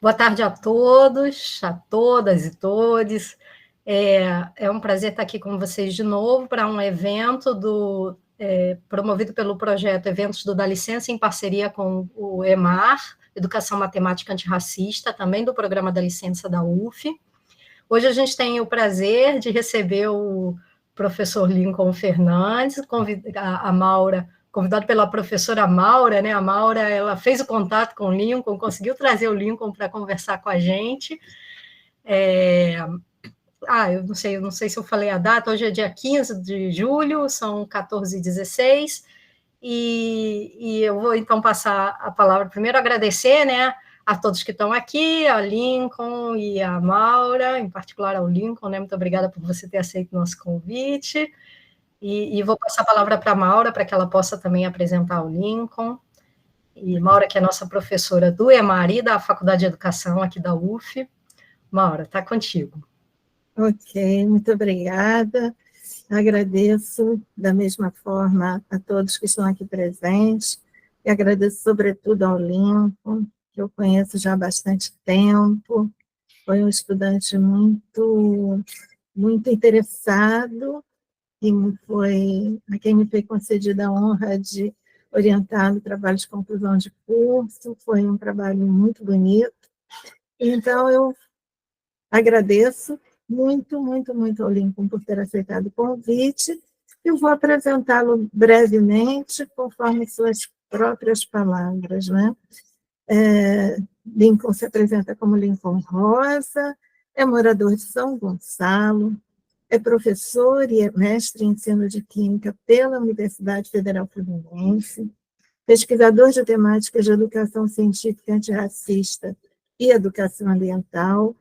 Boa tarde a todos, a todas e todes. É um prazer estar aqui com vocês de novo para um evento promovido pelo projeto Eventos do Dá Licença, em parceria com o EMAR, Educação Matemática Antirracista, também do programa da licença da UF. Hoje a gente tem o prazer de receber o professor Lincoln Fernandes, a Maura, convidado pela professora Maura, né? A Maura, ela fez o contato com o Lincoln, conseguiu trazer o Lincoln para conversar com a gente. Eu não sei se eu falei a data, hoje é dia 15 de julho, são 14h16, e eu vou então passar a palavra primeiro, agradecer, né, a todos que estão aqui, ao Lincoln e à Maura, em particular ao Lincoln, né, muito obrigada por você ter aceito o nosso convite, e vou passar a palavra para a Maura, para que ela possa também apresentar o Lincoln. E Maura, que é nossa professora do EMARI, da Faculdade de Educação aqui da UF. Maura, está contigo. Ok, muito obrigada. Agradeço da mesma forma a todos que estão aqui presentes, e agradeço sobretudo ao Lincoln, que eu conheço já há bastante tempo, foi um estudante muito interessado, a quem me foi concedida a honra de orientar no trabalho de conclusão de curso, foi um trabalho muito bonito. Então, eu agradeço muito ao Lincoln por ter aceitado o convite. Eu vou apresentá-lo brevemente, conforme suas próprias palavras, né? Lincoln se apresenta como Lincoln Rosa, é morador de São Gonçalo, é professor e é mestre em ensino de Química pela Universidade Federal Fluminense, pesquisador de temáticas de educação científica antirracista e educação ambiental,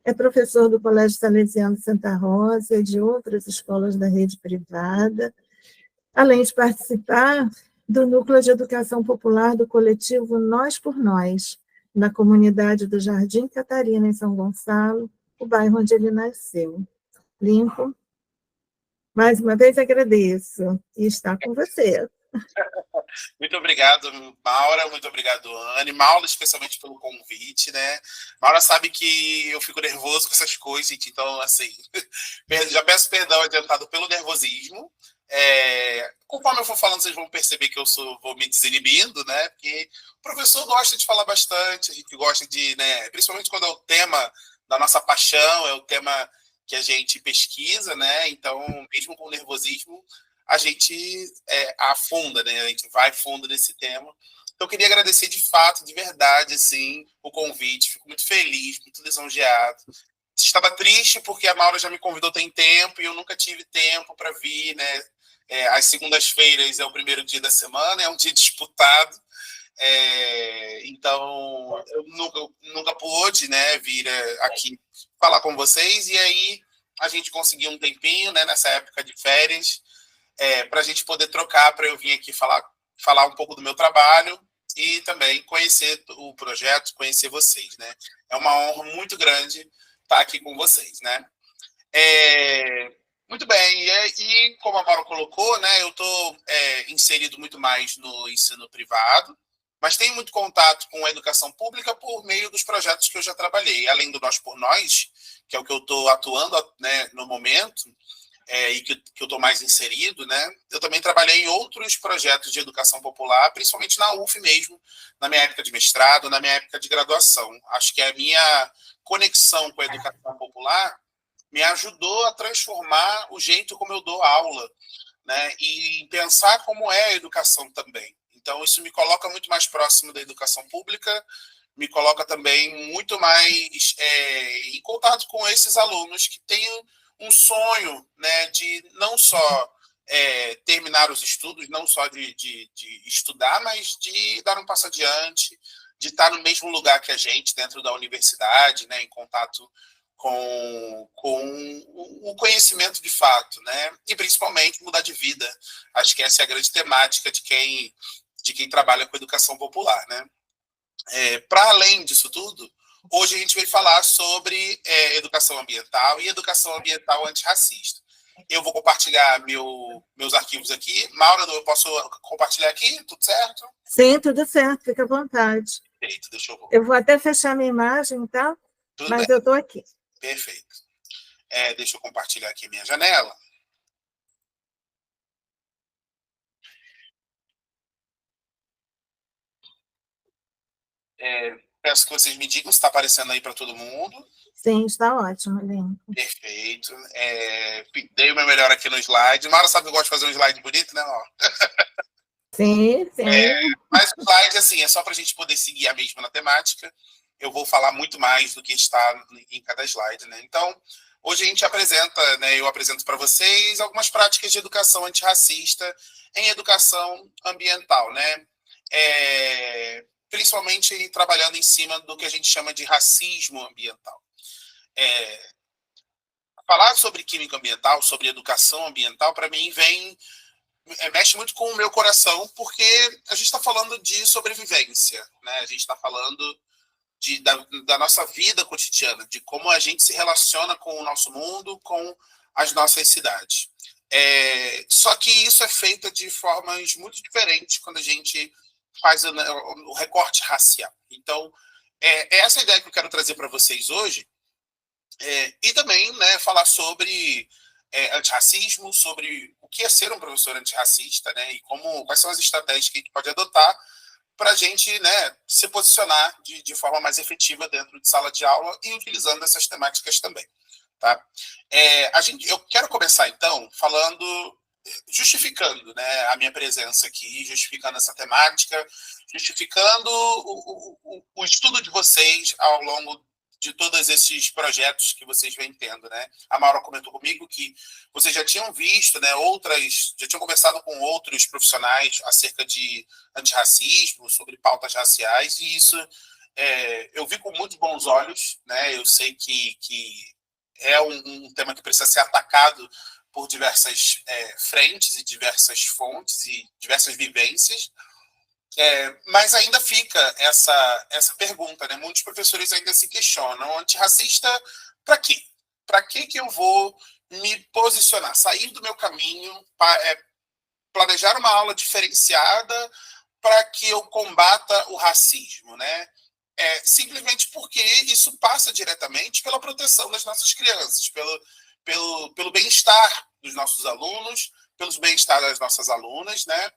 é professor do Colégio Salesiano Santa Rosa e de outras escolas da rede privada, além de participar do Núcleo de Educação Popular do coletivo Nós por Nós, na comunidade do Jardim Catarina, em São Gonçalo, o bairro onde ele nasceu. Lincoln, mais uma vez agradeço, e está com você. Muito obrigado, Maura, muito obrigado, Anne. Maura, especialmente pelo convite, né? Maura sabe que eu fico nervoso com essas coisas, gente, então, assim, já peço perdão adiantado pelo nervosismo. Conforme eu for falando, vocês vão perceber que vou me desinibindo, né? Porque o professor gosta de falar bastante, a gente gosta de, né? Principalmente quando é o tema da nossa paixão, é o tema que a gente pesquisa, né? Então, mesmo com nervosismo, a gente afunda, né? A gente vai fundo nesse tema. Então, eu queria agradecer de fato, de verdade, assim, o convite. Fico muito feliz, muito lisonjeado. Estava triste porque a Maura já me convidou tem tempo e eu nunca tive tempo para vir, né? Às segundas-feiras é o primeiro dia da semana, é um dia disputado. Então, eu nunca pude, né, vir aqui falar com vocês. E aí a gente conseguiu um tempinho, né, nessa época de férias, para a gente poder trocar, para eu vir aqui falar um pouco do meu trabalho e também conhecer o projeto, conhecer vocês, né? É uma honra muito grande estar aqui com vocês, né? Muito bem, e como a Maura colocou, né, eu estou inserido muito mais no ensino privado, mas tenho muito contato com a educação pública por meio dos projetos que eu já trabalhei, além do Nós por Nós, que é o que eu estou atuando, né, no momento, e que eu estou mais inserido, né? Eu também trabalhei em outros projetos de educação popular, principalmente na UF mesmo, na minha época de mestrado, na minha época de graduação. Acho que a minha conexão com a educação popular me ajudou a transformar o jeito como eu dou aula, né? E pensar como é a educação também. Então, isso me coloca muito mais próximo da educação pública, me coloca também muito mais em contato com esses alunos que têm um sonho, né, de não só terminar os estudos, não só de estudar, mas de dar um passo adiante, de estar no mesmo lugar que a gente, dentro da universidade, né, em contato com o conhecimento de fato, né, e principalmente mudar de vida. Acho que essa é a grande temática de quem trabalha com educação popular, né. Para além disso tudo, hoje a gente vai falar sobre educação ambiental e educação ambiental antirracista. Eu vou compartilhar meus arquivos aqui. Maura, eu posso compartilhar aqui? Tudo certo? Sim, tudo certo, fica à vontade. Perfeito, deixa eu... Eu vou até fechar minha imagem, tá? Tudo Mas bem. eu estou aqui. Perfeito. Deixa eu compartilhar aqui minha janela. Peço que vocês me digam se está aparecendo aí para todo mundo. Sim, está ótimo, Aline. Perfeito. Dei o meu melhor aqui no slide. Mara sabe que eu gosto de fazer um slide bonito, né? Ó. Sim, sim. Mas o slide, assim, é só para a gente poder seguir a mesma temática. Eu vou falar muito mais do que está em cada slide, né? Então, hoje a gente apresenta, né? Eu apresento para vocês algumas práticas de educação antirracista em educação ambiental, né? Principalmente trabalhando em cima do que a gente chama de racismo ambiental. Falar sobre química ambiental, sobre educação ambiental, para mim, mexe muito com o meu coração, porque a gente está falando de sobrevivência, né? A gente está falando da nossa vida cotidiana, de como a gente se relaciona com o nosso mundo, com as nossas cidades. Só que isso é feito de formas muito diferentes quando a gente faz o recorte racial. Então, é essa a ideia que eu quero trazer para vocês hoje, e também, né, falar sobre antirracismo, sobre o que é ser um professor antirracista, né, e quais são as estratégias que a gente pode adotar para a gente, né, se posicionar de forma mais efetiva dentro de sala de aula e utilizando essas temáticas também. Tá? Eu quero começar, então, justificando, né, a minha presença aqui, justificando essa temática, justificando o estudo de vocês ao longo de todos esses projetos que vocês vêm tendo, né? A Maura comentou comigo que vocês já tinham visto, né, já tinham conversado com outros profissionais acerca de antirracismo, sobre pautas raciais, e isso eu vi com muito bons olhos, né? Eu sei que é um tema que precisa ser atacado por diversas frentes e diversas fontes e diversas vivências, mas ainda fica essa pergunta, né? Muitos professores ainda se questionam: antirracista para quê? Para que eu vou me posicionar, sair do meu caminho, planejar uma aula diferenciada para que eu combata o racismo, né? Simplesmente porque isso passa diretamente pela proteção das nossas crianças, pelo bem-estar dos nossos alunos, pelo bem-estar das nossas alunas, né?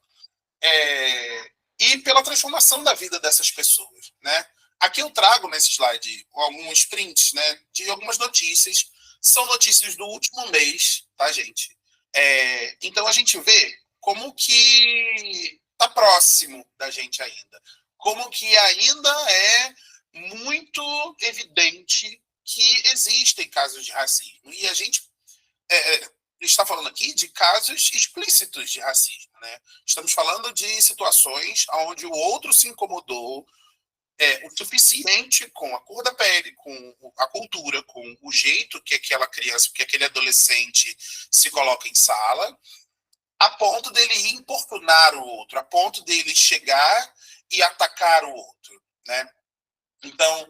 E pela transformação da vida dessas pessoas, né? Aqui eu trago nesse slide alguns prints, né, de algumas notícias. São notícias do último mês, tá, gente? Então a gente vê como que está próximo da gente ainda. Como que ainda é muito evidente que existem casos de racismo. E a gente está falando aqui de casos explícitos de racismo, né? Estamos falando de situações onde o outro se incomodou o suficiente com a cor da pele, com a cultura, com o jeito que aquela criança, que aquele adolescente se coloca em sala, a ponto dele importunar o outro, a ponto dele chegar e atacar o outro, né? Então,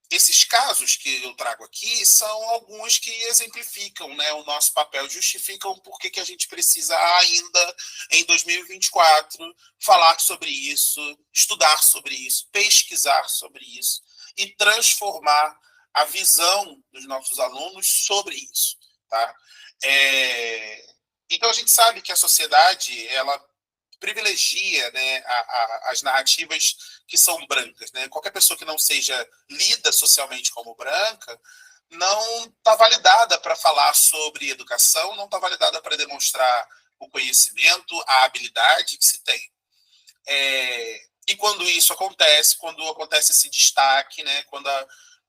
esses casos que eu trago aqui são alguns que exemplificam, né, o nosso papel, justificam por que a gente precisa ainda, em 2024, falar sobre isso, estudar sobre isso, pesquisar sobre isso e transformar a visão dos nossos alunos sobre isso. Tá? Então, a gente sabe que a sociedade, ela privilegia, né, as narrativas que são brancas, né? Qualquer pessoa que não seja lida socialmente como branca não está validada para falar sobre educação, não está validada para demonstrar o conhecimento, a habilidade que se tem. E quando isso acontece, quando acontece esse destaque, né,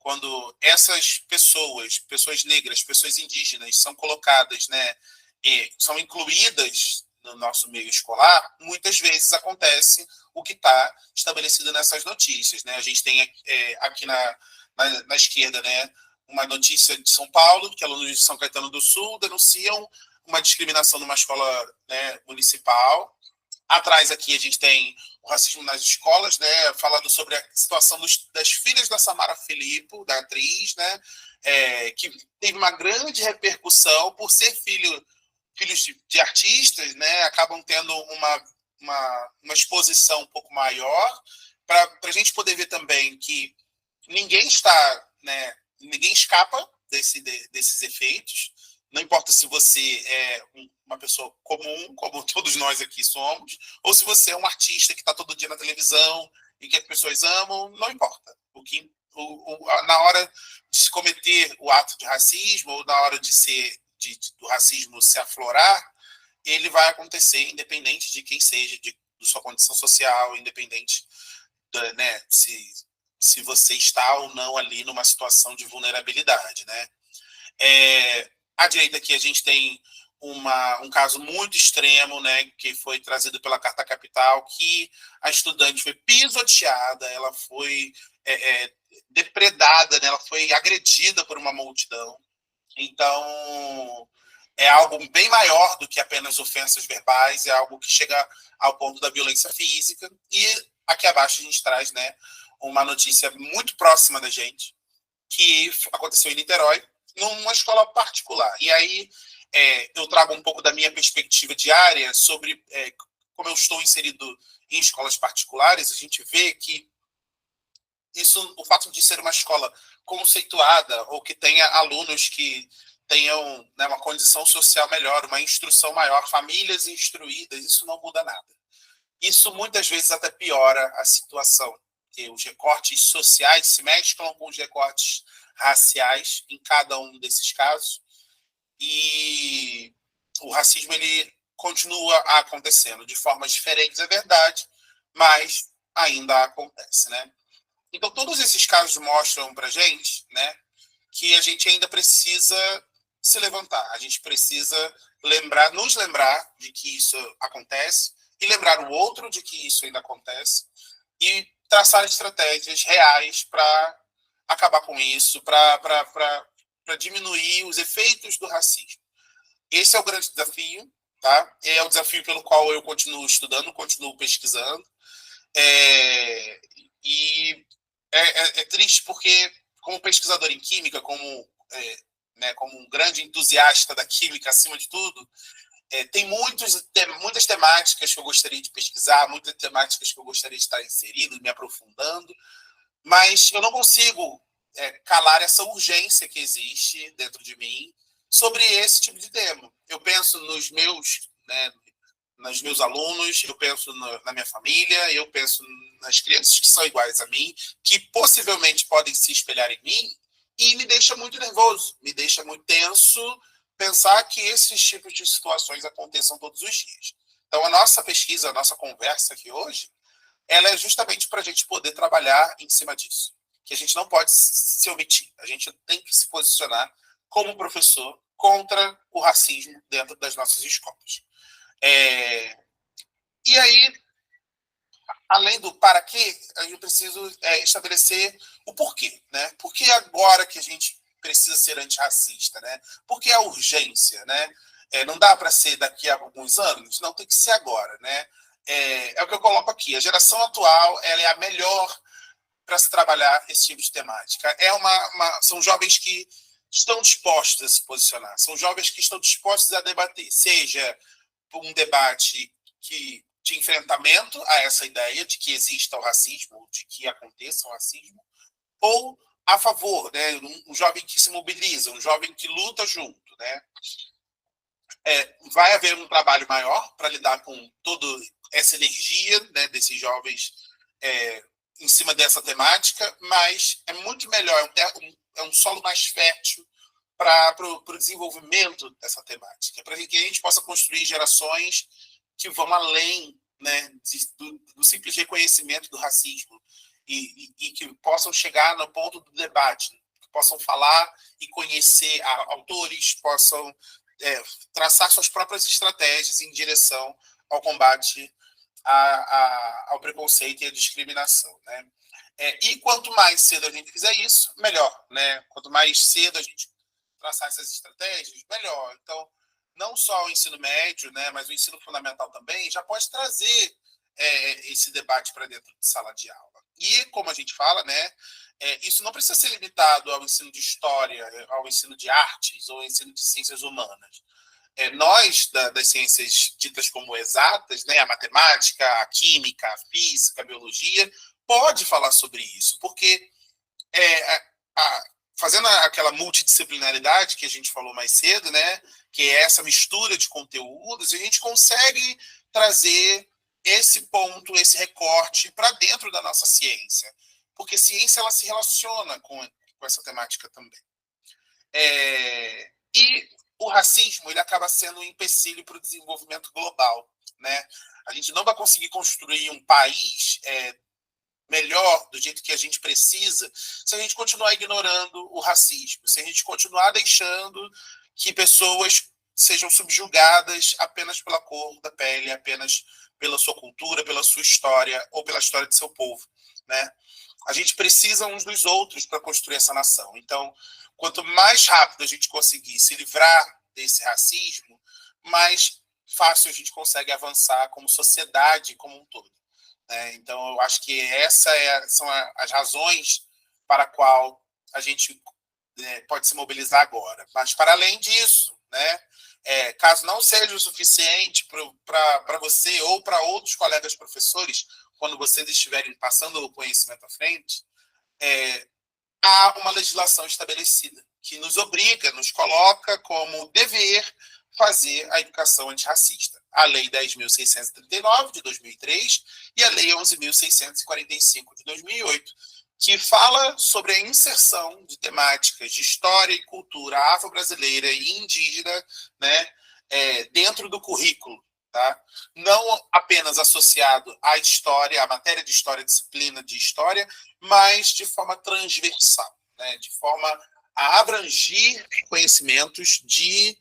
quando essas pessoas negras, pessoas indígenas, são colocadas, né, e são incluídas no nosso meio escolar, muitas vezes acontece o que está estabelecido nessas notícias, né? A gente tem aqui na esquerda, né, uma notícia de São Paulo, que alunos de São Caetano do Sul denunciam uma discriminação numa escola, né, municipal. Atrás aqui a gente tem o racismo nas escolas, né, falando sobre a situação das filhas da Samara Filippo, da atriz, né, que teve uma grande repercussão por ser filhos de artistas, né, acabam tendo uma exposição um pouco maior, para a gente poder ver também que ninguém está, né, ninguém escapa desses efeitos. Não importa se você é uma pessoa comum, como todos nós aqui somos, ou se você é um artista que está todo dia na televisão e que as pessoas amam, não importa. Na hora de se cometer o ato de racismo, ou na hora do racismo se aflorar, ele vai acontecer independente de quem seja, de sua condição social, independente, né, se você está ou não ali numa situação de vulnerabilidade, né? À direita aqui a gente tem um caso muito extremo, né, que foi trazido pela Carta Capital, que a estudante foi pisoteada, ela foi depredada, né, ela foi agredida por uma multidão. Então, é algo bem maior do que apenas ofensas verbais, é algo que chega ao ponto da violência física. E aqui abaixo a gente traz, né, uma notícia muito próxima da gente, que aconteceu em Niterói, numa escola particular. E aí eu trago um pouco da minha perspectiva diária sobre como eu estou inserido em escolas particulares. A gente vê que o fato de ser uma escola conceituada ou que tenha alunos que tenham, né, uma condição social melhor, uma instrução maior, famílias instruídas, isso não muda nada. Isso muitas vezes até piora a situação, porque os recortes sociais se mesclam com os recortes raciais em cada um desses casos, e o racismo ele continua acontecendo de formas diferentes, é verdade, mas ainda acontece, né? Então, todos esses casos mostram para a gente, né, que a gente ainda precisa se levantar. A gente precisa nos lembrar de que isso acontece e lembrar o outro de que isso ainda acontece e traçar estratégias reais para acabar com isso, para diminuir os efeitos do racismo. Esse é o grande desafio, tá? É o desafio pelo qual eu continuo estudando, continuo pesquisando. E é triste porque, como pesquisador em química, como um grande entusiasta da química acima de tudo, tem muitas temáticas que eu gostaria de pesquisar, muitas temáticas que eu gostaria de estar inserido, me aprofundando, mas eu não consigo calar essa urgência que existe dentro de mim sobre esse tipo de tema. Eu penso nos meus alunos, eu penso na minha família, eu penso nas crianças que são iguais a mim, que possivelmente podem se espelhar em mim, e me deixa muito nervoso, me deixa muito tenso pensar que esses tipos de situações aconteçam todos os dias. Então, a nossa pesquisa, a nossa conversa aqui hoje, ela é justamente para a gente poder trabalhar em cima disso, que a gente não pode se omitir, a gente tem que se posicionar como professor contra o racismo dentro das nossas escolas. E aí, além do para quê, eu preciso estabelecer o porquê, né? Por que agora que a gente precisa ser antirracista, né? Por que a urgência, né? Não dá para ser daqui a alguns anos? Não, tem que ser agora, né? É o que eu coloco aqui. A geração atual ela é a melhor para se trabalhar esse tipo de temática. São jovens que estão dispostos a se posicionar, são jovens que estão dispostos a debater, seja um debate de enfrentamento a essa ideia de que exista o racismo, de que aconteça o racismo, ou a favor, né? Um jovem que se mobiliza, um jovem que luta junto, né? Vai haver um trabalho maior para lidar com toda essa energia, né, desses jovens em cima dessa temática, mas é muito melhor, é um solo mais fértil para o desenvolvimento dessa temática, para que a gente possa construir gerações que vão além, né, do simples reconhecimento do racismo e que possam chegar no ponto do debate, que possam falar e conhecer autores, possam traçar suas próprias estratégias em direção ao combate ao preconceito e à discriminação, né? E quanto mais cedo a gente fizer isso, melhor, né? Quanto mais cedo a gente traçar essas estratégias, melhor. Então, não só o ensino médio, né, mas o ensino fundamental também já pode trazer esse debate para dentro de sala de aula. E, como a gente fala, né, isso não precisa ser limitado ao ensino de história, ao ensino de artes ou ao ensino de ciências humanas. Nós, das ciências ditas como exatas, né, a matemática, a química, a física, a biologia, pode falar sobre isso, porque fazendo aquela multidisciplinaridade que a gente falou mais cedo, né, que é essa mistura de conteúdos, a gente consegue trazer esse ponto, esse recorte para dentro da nossa ciência, porque ciência ela se relaciona com essa temática também. E o racismo ele acaba sendo um empecilho para o desenvolvimento global, né? A gente não vai conseguir construir um país melhor, do jeito que a gente precisa, se a gente continuar ignorando o racismo, se a gente continuar deixando que pessoas sejam subjugadas apenas pela cor da pele, apenas pela sua cultura, pela sua história ou pela história de seu povo, né? A gente precisa uns dos outros para construir essa nação. Então, quanto mais rápido a gente conseguir se livrar desse racismo, mais fácil a gente consegue avançar como sociedade como um todo. Então, eu acho que são as razões para a qual a gente pode se mobilizar agora. Mas, para além disso, né, caso não seja o suficiente para você ou para outros colegas professores, quando vocês estiverem passando o conhecimento à frente, há uma legislação estabelecida que nos obriga, nos coloca como dever fazer a educação antirracista. A Lei 10.639, de 2003, e a Lei 11.645, de 2008, que fala sobre a inserção de temáticas de história e cultura afro-brasileira e indígena, né, dentro do currículo. Tá? Não apenas associado à história, à matéria de história, à disciplina de história, mas de forma transversal, né? De forma a abranger conhecimentos de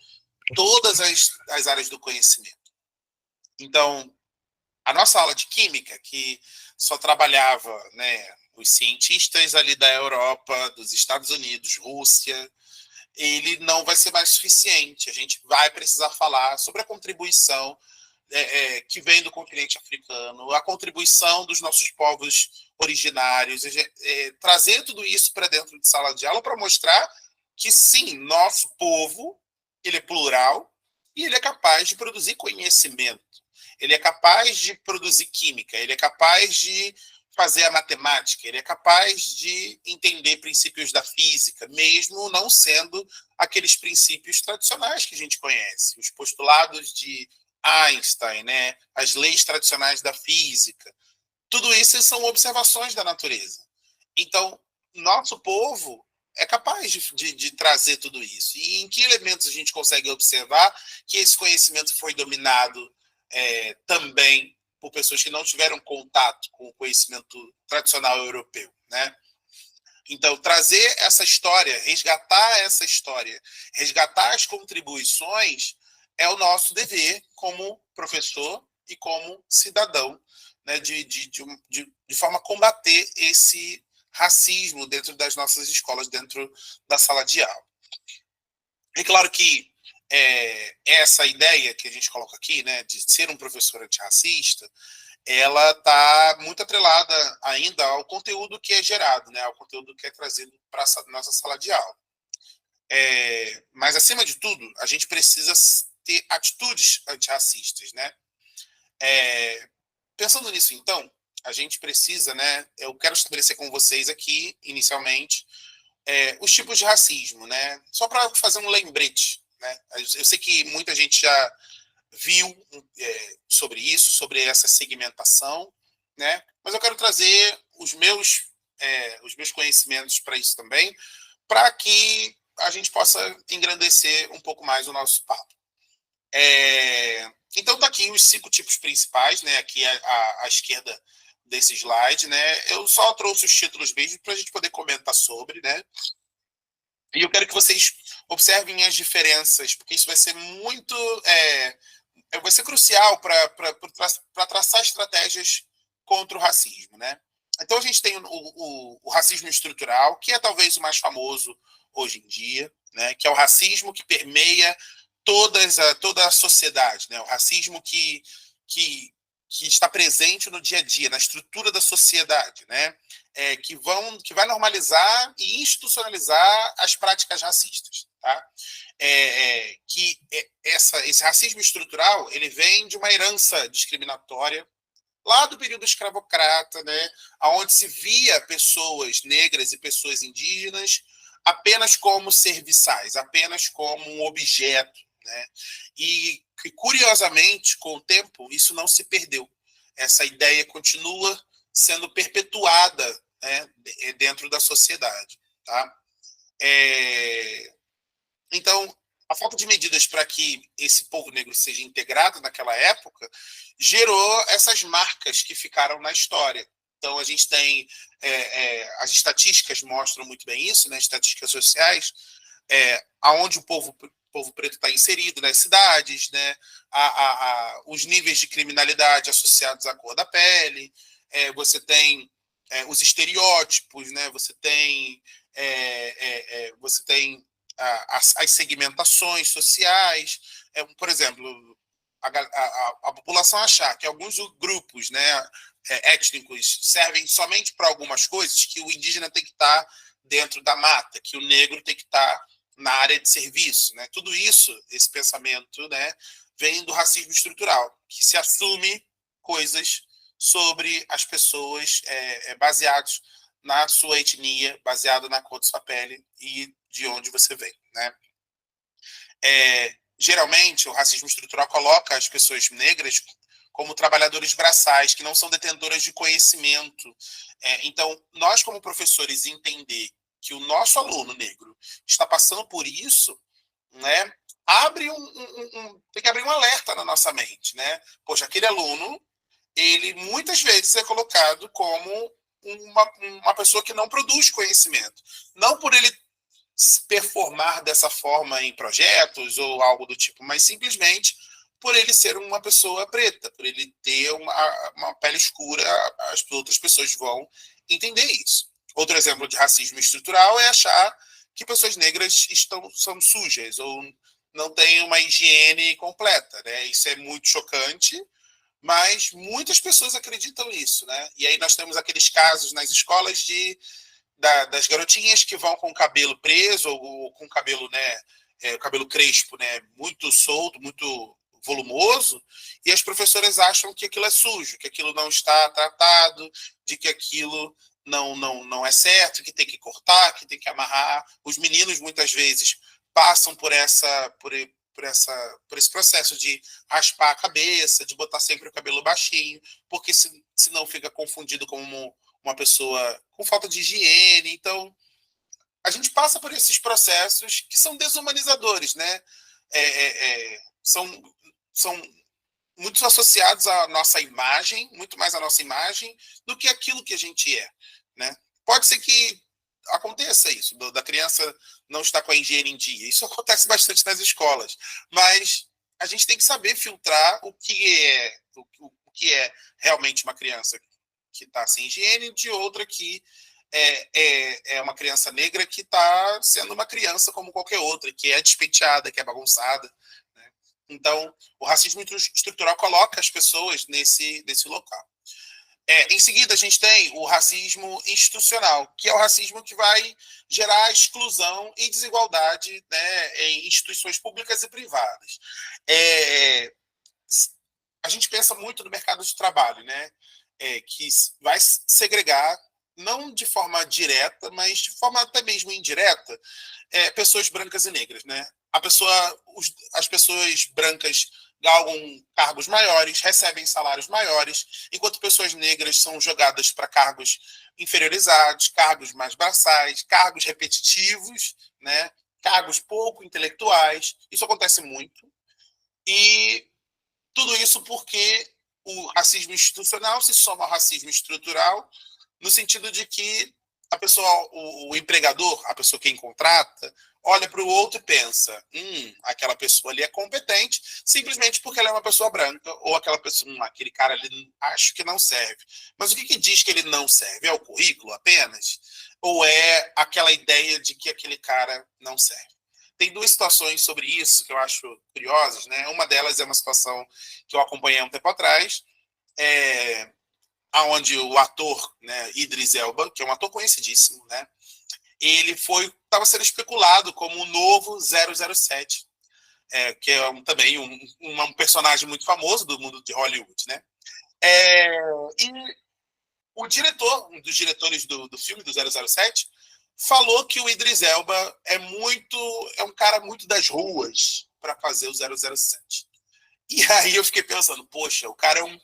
todas as áreas do conhecimento. Então, a nossa aula de química, que só trabalhava, né, os cientistas ali da Europa, dos Estados Unidos, Rússia, ele não vai ser mais suficiente. A gente vai precisar falar sobre a contribuição que vem do continente africano, a contribuição dos nossos povos originários, trazer tudo isso para dentro de sala de aula para mostrar que, sim, nosso povo ele é plural e ele é capaz de produzir conhecimento, ele é capaz de produzir química, ele é capaz de fazer a matemática, ele é capaz de entender princípios da física, mesmo não sendo aqueles princípios tradicionais que a gente conhece, os postulados de Einstein, né? As leis tradicionais da física. Tudo isso são observações da natureza. Então, nosso povo é capaz de trazer tudo isso. E em que elementos a gente consegue observar que esse conhecimento foi dominado também por pessoas que não tiveram contato com o conhecimento tradicional europeu, né? Então, trazer essa história, resgatar as contribuições é o nosso dever como professor e como cidadão, né, de forma a combater esse racismo dentro das nossas escolas, dentro da sala de aula. É claro que essa ideia que a gente coloca aqui, né, de ser um professor antirracista, ela está muito atrelada ainda ao conteúdo que é gerado, né, ao conteúdo que é trazido para a nossa sala de aula. Mas, acima de tudo, a gente precisa ter atitudes antirracistas, né? Pensando nisso, então, a gente precisa, né? Eu quero estabelecer com vocês aqui, inicialmente, os tipos de racismo, né? Só para fazer um lembrete, né? Eu sei que muita gente já viu sobre isso, sobre essa segmentação, né? Mas eu quero trazer os meus conhecimentos para isso também, para que a gente possa engrandecer um pouco mais o nosso papo. Então, tá aqui os 5 tipos principais, né? Aqui à esquerda desse slide, né? Eu só trouxe os títulos mesmo para a gente poder comentar sobre, né? E eu quero que vocês observem as diferenças, porque isso vai ser muito... vai ser crucial para traçar estratégias contra o racismo, né? Então, a gente tem o racismo estrutural, que é talvez o mais famoso hoje em dia, né? Que é o racismo que permeia toda a sociedade, né? O racismo que está presente no dia a dia, na estrutura da sociedade, né? Que vai normalizar e institucionalizar as práticas racistas, tá? Esse racismo estrutural ele vem de uma herança discriminatória lá do período escravocrata, né, onde se via pessoas negras e pessoas indígenas apenas como serviçais, apenas como um objeto, né? E curiosamente, com o tempo, isso não se perdeu. Essa ideia continua sendo perpetuada, né, dentro da sociedade. Tá? Então, a falta de medidas para que esse povo negro seja integrado naquela época gerou essas marcas que ficaram na história. Então, a gente tem... as estatísticas mostram muito bem isso, né? Estatísticas sociais, aonde o povo preto está inserido nas cidades, né? Os níveis de criminalidade associados à cor da pele, você tem os estereótipos, né? Você tem as segmentações sociais. Por exemplo, a população achar que alguns grupos, né, étnicos servem somente para algumas coisas, que o indígena tem que estar dentro da mata, que o negro tem que estar na área de serviço. Né? Tudo isso, esse pensamento, né, vem do racismo estrutural, que se assume coisas sobre as pessoas baseados na sua etnia, baseado na cor de sua pele e de onde você vem. Né? Geralmente, o racismo estrutural coloca as pessoas negras como trabalhadores braçais, que não são detentoras de conhecimento. Então, nós, como professores, entender que o nosso aluno negro está passando por isso, né, tem que abrir um alerta na nossa mente. Né? Poxa, aquele aluno, ele muitas vezes é colocado como uma pessoa que não produz conhecimento. Não por ele performar dessa forma em projetos ou algo do tipo, mas simplesmente por ele ser uma pessoa preta, por ele ter uma pele escura, as outras pessoas vão entender isso. Outro exemplo de racismo estrutural é achar que pessoas negras são sujas ou não têm uma higiene completa. Né? Isso é muito chocante, mas muitas pessoas acreditam nisso. Né? E aí nós temos aqueles casos nas escolas das garotinhas que vão com o cabelo preso ou com o cabelo, né, o cabelo crespo, né, muito solto, muito volumoso, e as professoras acham que aquilo é sujo, que aquilo não está tratado, de que aquilo não é certo, que tem que cortar, que tem que amarrar. Os meninos, muitas vezes, passam por esse processo de raspar a cabeça, de botar sempre o cabelo baixinho, porque senão fica confundido como uma pessoa com falta de higiene. Então, a gente passa por esses processos que são desumanizadores, né? São muito associados à nossa imagem, muito mais à nossa imagem, do que aquilo que a gente é. Né? Pode ser que aconteça isso, da criança não estar com a higiene em dia. Isso acontece bastante nas escolas. Mas a gente tem que saber filtrar o que é realmente uma criança que está sem higiene, de outra que é uma criança negra que está sendo uma criança como qualquer outra, que é despenteada, que é bagunçada. Né? Então, o racismo estrutural coloca as pessoas nesse local. Em seguida, a gente tem o racismo institucional, que é o racismo que vai gerar exclusão e desigualdade, né, em instituições públicas e privadas. A gente pensa muito no mercado de trabalho, né, que vai segregar, não de forma direta, mas de forma até mesmo indireta, pessoas brancas e negras. Né? As pessoas brancas galgam cargos maiores, recebem salários maiores, enquanto pessoas negras são jogadas para cargos inferiorizados, cargos mais braçais, cargos repetitivos, né? Cargos pouco intelectuais. Isso acontece muito. E tudo isso porque o racismo institucional se soma ao racismo estrutural, no sentido de que a pessoa, o empregador, a pessoa quem contrata, olha para o outro e pensa, aquela pessoa ali é competente simplesmente porque ela é uma pessoa branca, ou aquele cara ali acho que não serve. Mas o que diz que ele não serve? É o currículo apenas? Ou é aquela ideia de que aquele cara não serve? Tem duas situações sobre isso que eu acho curiosas. Né? Uma delas é uma situação que eu acompanhei há um tempo atrás, onde o ator, né, Idris Elba, que é um ator conhecidíssimo, né, ele estava sendo especulado como o novo 007, que é também um personagem muito famoso do mundo de Hollywood. Né? E o diretor, um dos diretores do filme, do 007, falou que o Idris Elba é um cara muito das ruas para fazer o 007. E aí eu fiquei pensando, poxa, o cara é um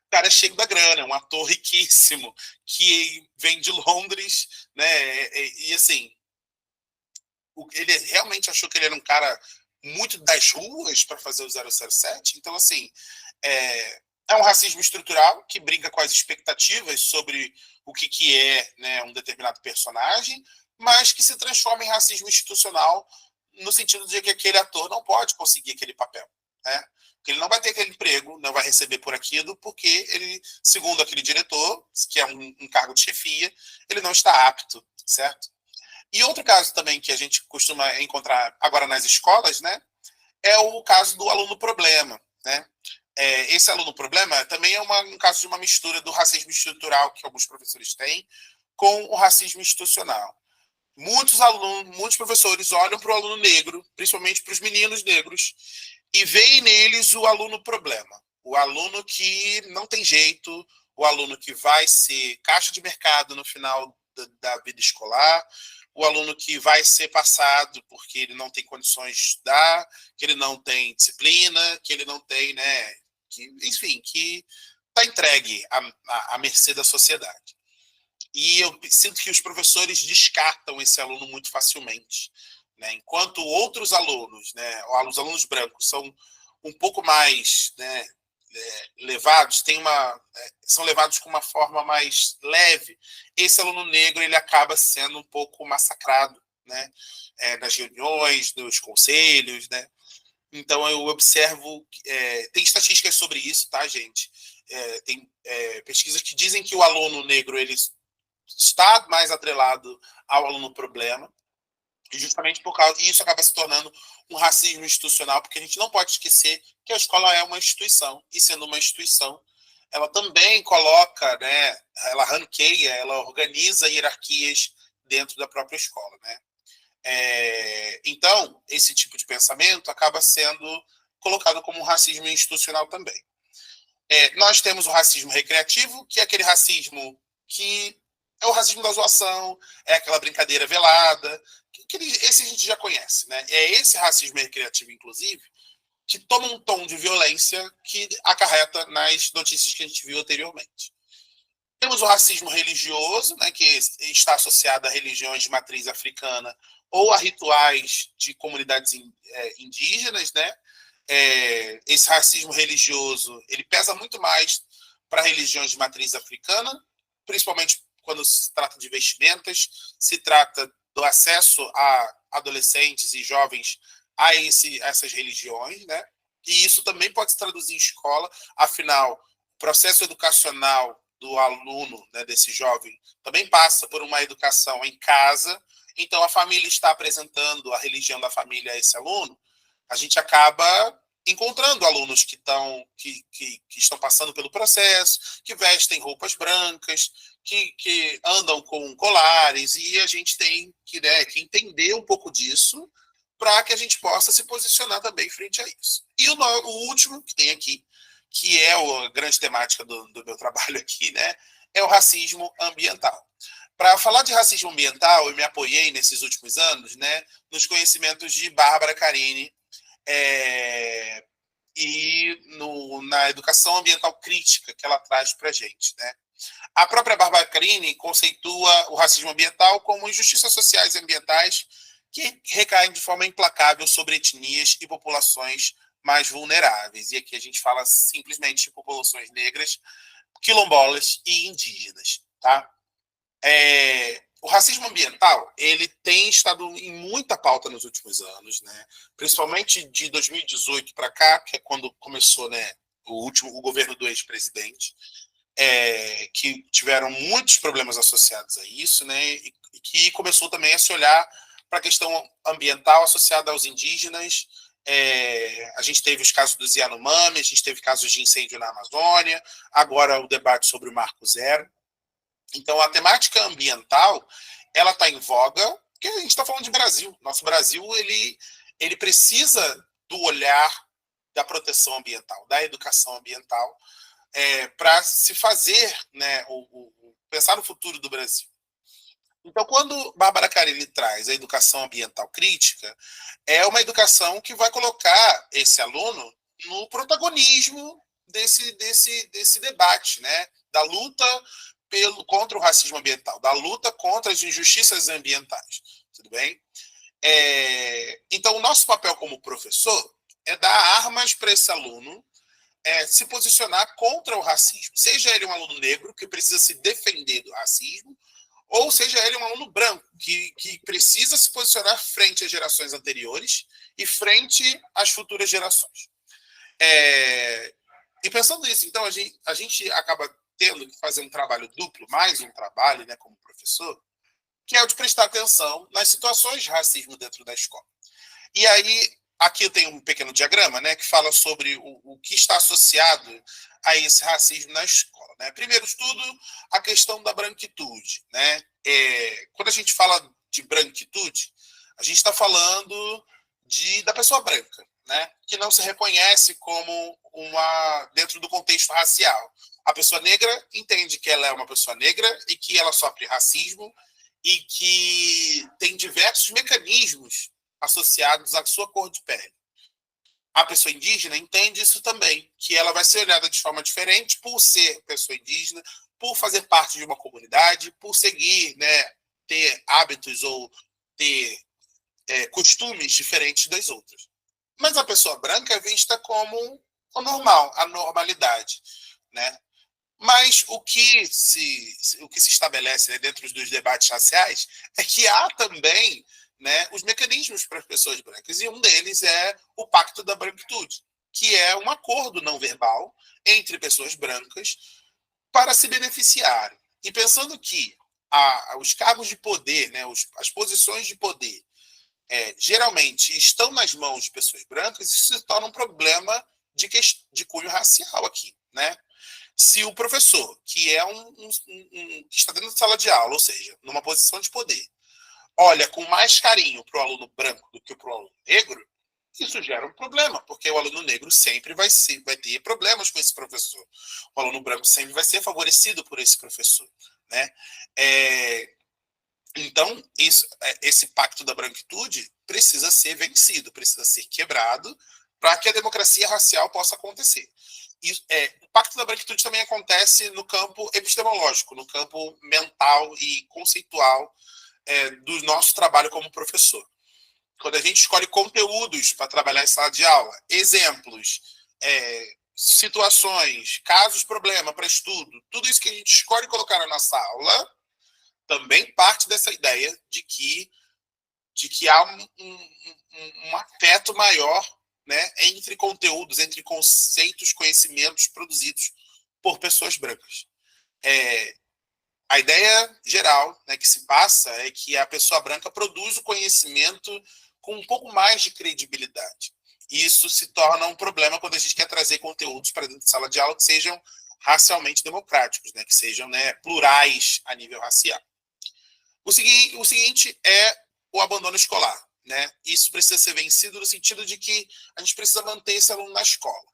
cara cheio da grana, um ator riquíssimo, que vem de Londres, né? E assim, ele realmente achou que ele era um cara muito das ruas para fazer o 007. Então, assim, é um racismo estrutural que brinca com as expectativas sobre o que é, né, um determinado personagem, mas que se transforma em racismo institucional no sentido de que aquele ator não pode conseguir aquele papel, né? Porque ele não vai ter aquele emprego, não vai receber por aquilo, porque ele, segundo aquele diretor, que é um cargo de chefia, ele não está apto, certo? E outro caso também que a gente costuma encontrar agora nas escolas, né, é o caso do aluno problema, né? Esse aluno problema também é um caso de uma mistura do racismo estrutural que alguns professores têm com o racismo institucional. Muitos professores olham para o aluno negro, principalmente para os meninos negros, e veem neles o aluno problema, o aluno que não tem jeito, o aluno que vai ser caixa de mercado no final da vida escolar, o aluno que vai ser passado porque ele não tem condições de estudar, que ele não tem disciplina, que ele não tem, né, enfim, que está entregue à mercê da sociedade. E eu sinto que os professores descartam esse aluno muito facilmente, né? Enquanto outros alunos, né, os alunos brancos, são um pouco mais, né, levados, são levados com uma forma mais leve, esse aluno negro ele acaba sendo um pouco massacrado, né, nas reuniões, nos conselhos, né? Então eu observo, tem estatísticas sobre isso, tá, gente? Tem pesquisas que dizem que o aluno negro ele está mais atrelado ao aluno problema, e justamente por causa isso acaba se tornando um racismo institucional, porque a gente não pode esquecer que a escola é uma instituição, e sendo uma instituição, ela também coloca, né, ela ranqueia, ela organiza hierarquias dentro da própria escola, né? Então, esse tipo de pensamento acaba sendo colocado como um racismo institucional também. Nós temos o racismo recreativo, que é aquele racismo que é o racismo da zoação, é aquela brincadeira velada, esse a gente já conhece, né? É esse racismo recreativo, inclusive, que toma um tom de violência que acarreta nas notícias que a gente viu anteriormente. Temos o racismo religioso, né, que está associado a religiões de matriz africana ou a rituais de comunidades indígenas, né? Esse racismo religioso ele pesa muito mais para religiões de matriz africana, principalmente quando se trata de vestimentas, se trata do acesso a adolescentes e jovens a essas religiões, né? E isso também pode se traduzir em escola, afinal, o processo educacional do aluno, né, desse jovem, também passa por uma educação em casa. Então, a família está apresentando a religião da família a esse aluno, a gente acaba encontrando alunos que estão passando pelo processo, que vestem roupas brancas, que andam com colares, e a gente tem que entender um pouco disso para que a gente possa se posicionar também frente a isso. E o último que tem aqui, que é a grande temática do meu trabalho aqui, né, é o racismo ambiental. Para falar de racismo ambiental, eu me apoiei nesses últimos anos, né, nos conhecimentos de Bárbara Carini, e na educação ambiental crítica que ela traz para a gente, né? A própria Bárbara Carini conceitua o racismo ambiental como injustiças sociais e ambientais que recaem de forma implacável sobre etnias e populações mais vulneráveis. E aqui a gente fala simplesmente de populações negras, quilombolas e indígenas, tá? O racismo ambiental ele tem estado em muita pauta nos últimos anos, né? Principalmente de 2018 para cá, que é quando começou, né, o governo do ex-presidente, que tiveram muitos problemas associados a isso, né? E que começou também a se olhar para a questão ambiental associada aos indígenas. A gente teve os casos dos Yanomami, a gente teve casos de incêndio na Amazônia, agora o debate sobre o Marco Zero. Então, a temática ambiental, ela está em voga, porque a gente está falando de Brasil. Nosso Brasil, ele precisa do olhar da proteção ambiental, da educação ambiental, para se fazer, né, pensar no futuro do Brasil. Então, quando Bárbara Carilli traz a educação ambiental crítica, é uma educação que vai colocar esse aluno no protagonismo desse debate, né? Da luta contra o racismo ambiental, da luta contra as injustiças ambientais. Tudo bem? Então, o nosso papel como professor é dar armas para esse aluno se posicionar contra o racismo. Seja ele um aluno negro que precisa se defender do racismo, ou seja ele um aluno branco que precisa se posicionar frente às gerações anteriores e frente às futuras gerações. E pensando nisso, então, a gente acaba tendo que fazer um trabalho duplo, mais um trabalho, né, como professor, que é o de prestar atenção nas situações de racismo dentro da escola. E aí, aqui eu tenho um pequeno diagrama, né, que fala sobre o que está associado a esse racismo na escola, né? Primeiro de tudo, a questão da branquitude, né? Quando a gente fala de branquitude, a gente está falando da pessoa branca, né? Que não se reconhece como dentro do contexto racial. A pessoa negra entende que ela é uma pessoa negra e que ela sofre racismo e que tem diversos mecanismos associados à sua cor de pele. A pessoa indígena entende isso também, que ela vai ser olhada de forma diferente por ser pessoa indígena, por fazer parte de uma comunidade, por seguir, né, ter hábitos ou ter costumes diferentes das outras. Mas a pessoa branca é vista como o normal, a normalidade, né? Mas o que se estabelece, né, dentro dos debates raciais é que há também, né, os mecanismos para as pessoas brancas, e um deles é o Pacto da Branquitude, que é um acordo não verbal entre pessoas brancas para se beneficiarem. E pensando que os cargos de poder, né, as posições de poder, geralmente estão nas mãos de pessoas brancas, isso se torna um problema de cunho racial aqui, né? Se o professor, que é que está dentro da sala de aula, ou seja, numa posição de poder, olha com mais carinho para o aluno branco do que para o aluno negro, isso gera um problema, porque o aluno negro sempre vai ter problemas com esse professor. O aluno branco sempre vai ser favorecido por esse professor, né? Então, esse pacto da branquitude precisa ser vencido, precisa ser quebrado para que a democracia racial possa acontecer. O pacto da branquitude também acontece no campo epistemológico, no campo mental e conceitual do nosso trabalho como professor. Quando a gente escolhe conteúdos para trabalhar em sala de aula, exemplos, situações, casos, problema para estudo, tudo isso que a gente escolhe colocar na nossa aula também parte dessa ideia de que há um afeto maior, né, entre conteúdos, entre conceitos, conhecimentos produzidos por pessoas brancas. A ideia geral, né, que se passa é que a pessoa branca produz o conhecimento com um pouco mais de credibilidade. E isso se torna um problema quando a gente quer trazer conteúdos para dentro de sala de aula que sejam racialmente democráticos, né, que sejam, né, plurais a nível racial. O seguinte é o abandono escolar, né? Isso precisa ser vencido no sentido de que a gente precisa manter esse aluno na escola.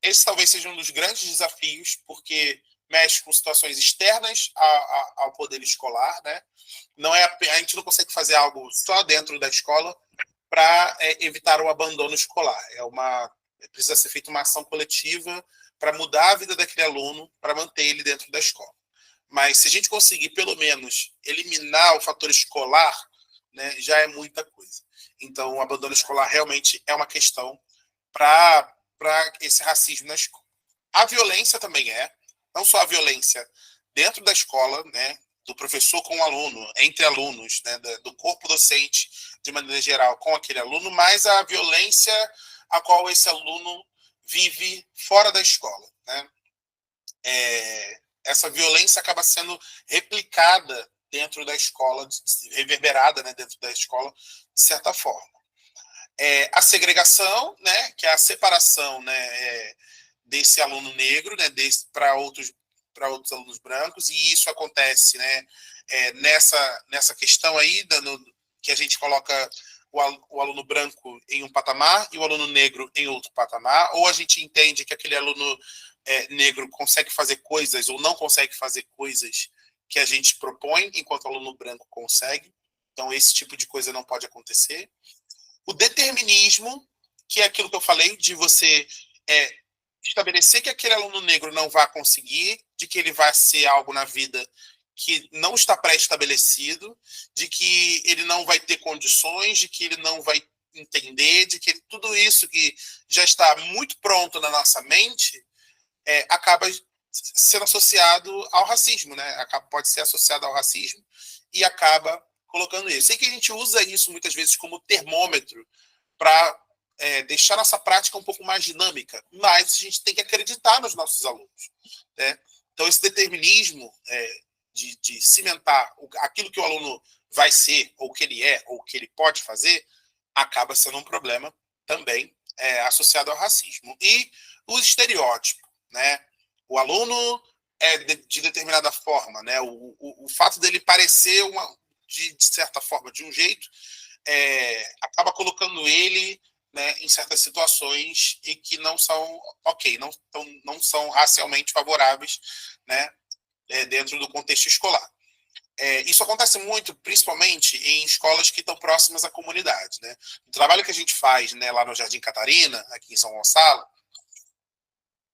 Esse talvez seja um dos grandes desafios, porque mexe com situações externas ao poder escolar, né? A gente não consegue fazer algo só dentro da escola para evitar o abandono escolar. Precisa ser feita uma ação coletiva para mudar a vida daquele aluno, para manter ele dentro da escola. Mas se a gente conseguir, pelo menos, eliminar o fator escolar, né, já é muita coisa. Então, o abandono escolar realmente é uma questão para esse racismo na escola. A violência também não só a violência dentro da escola, né, do professor com o aluno, entre alunos, né, do corpo docente, de maneira geral, com aquele aluno, mas a violência a qual esse aluno vive fora da escola, né? Essa violência acaba sendo replicada dentro da escola, reverberada, né, dentro da escola, de certa forma. A segregação, né, que é a separação, né, desse aluno negro, né, para outros alunos brancos, e isso acontece, né, nessa questão aí, que a gente coloca o aluno branco em um patamar e o aluno negro em outro patamar, ou a gente entende que aquele aluno negro consegue fazer coisas ou não consegue fazer coisas que a gente propõe, enquanto o aluno branco consegue. Então, esse tipo de coisa não pode acontecer. O determinismo, que é aquilo que eu falei, de você estabelecer que aquele aluno negro não vai conseguir, de que ele vai ser algo na vida que não está pré-estabelecido, de que ele não vai ter condições, de que ele não vai entender, de que tudo isso que já está muito pronto na nossa mente acaba sendo associado ao racismo, né? Pode ser associado ao racismo e acaba colocando isso. Sei que a gente usa isso muitas vezes como termômetro para deixar nossa prática um pouco mais dinâmica, mas a gente tem que acreditar nos nossos alunos, né? Então, esse determinismo de cimentar aquilo que o aluno vai ser, ou que ele é, ou que ele pode fazer, acaba sendo um problema também associado ao racismo. E o estereótipo, né? O aluno é de determinada forma, né? O fato dele parecer de certa forma de um jeito acaba colocando ele, né, em certas situações e que não são não são racialmente favoráveis, né, dentro do contexto escolar. Isso acontece muito, principalmente em escolas que estão próximas à comunidade, né? O trabalho que a gente faz, né, lá no Jardim Catarina, aqui em São Gonçalo,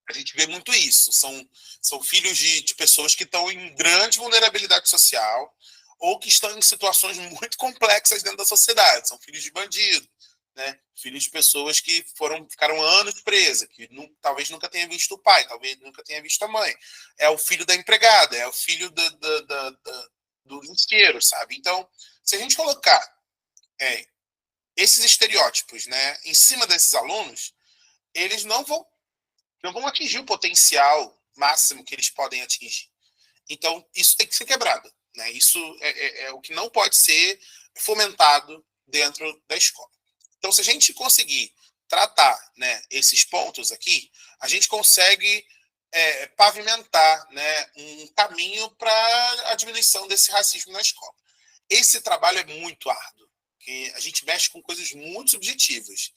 a gente vê muito isso. São filhos de pessoas que estão em grande vulnerabilidade social ou que estão em situações muito complexas dentro da sociedade. São filhos de bandido, né? Filhos de pessoas que ficaram anos presas, que talvez nunca tenha visto o pai, talvez nunca tenha visto a mãe. É o filho da empregada, é o filho do lixeiro, sabe? Então, se a gente colocar esses estereótipos, né, em cima desses alunos, eles não vão atingir o potencial máximo que eles podem atingir. Então, isso tem que ser quebrado, né? Isso é o que não pode ser fomentado dentro da escola. Então, se a gente conseguir tratar, né, esses pontos aqui, a gente consegue pavimentar, né, um caminho para a diminuição desse racismo na escola. Esse trabalho é muito árduo, porque a gente mexe com coisas muito subjetivas.